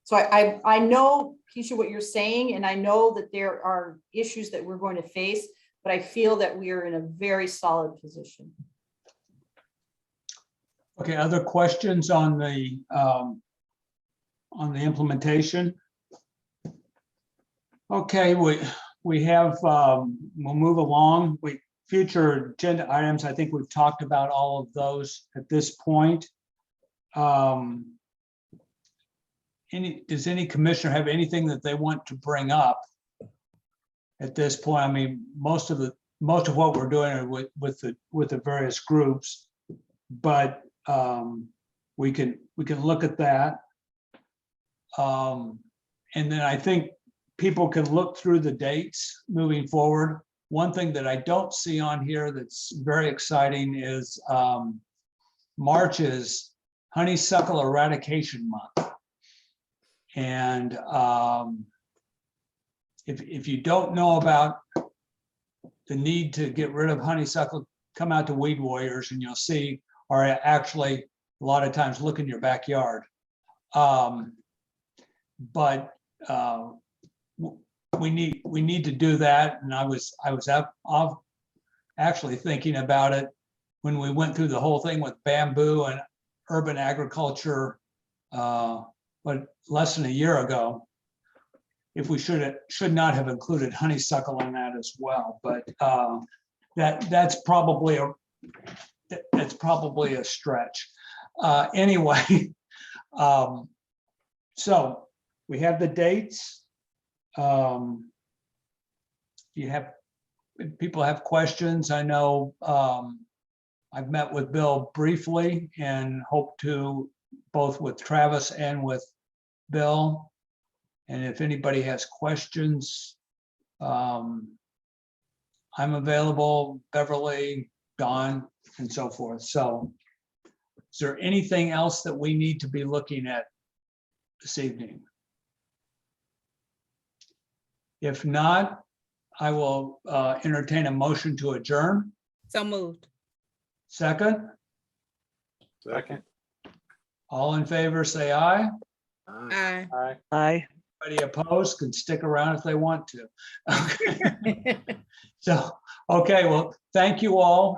So I know, Keisha, what you're saying, and I know that there are issues that we're going to face, but I feel that we are in a very solid position. Okay, other questions on the implementation? Okay, we have, we'll move along. Future agenda items, I think we've talked about all of those at this point. Does any commissioner have anything that they want to bring up at this point? I mean, most of what we're doing are with the various groups, but we can look at that. And then I think people can look through the dates moving forward. One thing that I don't see on here that's very exciting is March is Honeysuckle Eradication Month. And if you don't know about the need to get rid of honeysuckle, come out to Weed Warriors and you'll see, or actually a lot of times look in your backyard. But we need to do that. And I was actually thinking about it when we went through the whole thing with bamboo and urban agriculture, but less than a year ago, if we should not have included honeysuckle in that as well. But that's probably a stretch. Anyway, so we have the dates. If people have questions, I know I've met with Bill briefly and hope to, both with Travis and with Bill. And if anybody has questions, I'm available, Beverly, Don, and so forth. So is there anything else that we need to be looking at this evening? If not, I will entertain a motion to adjourn. So moved. Second, Second. all in favor, say aye. Aye. Aye. Anybody opposed can stick around if they want to. Okay. So, okay, well, thank you all.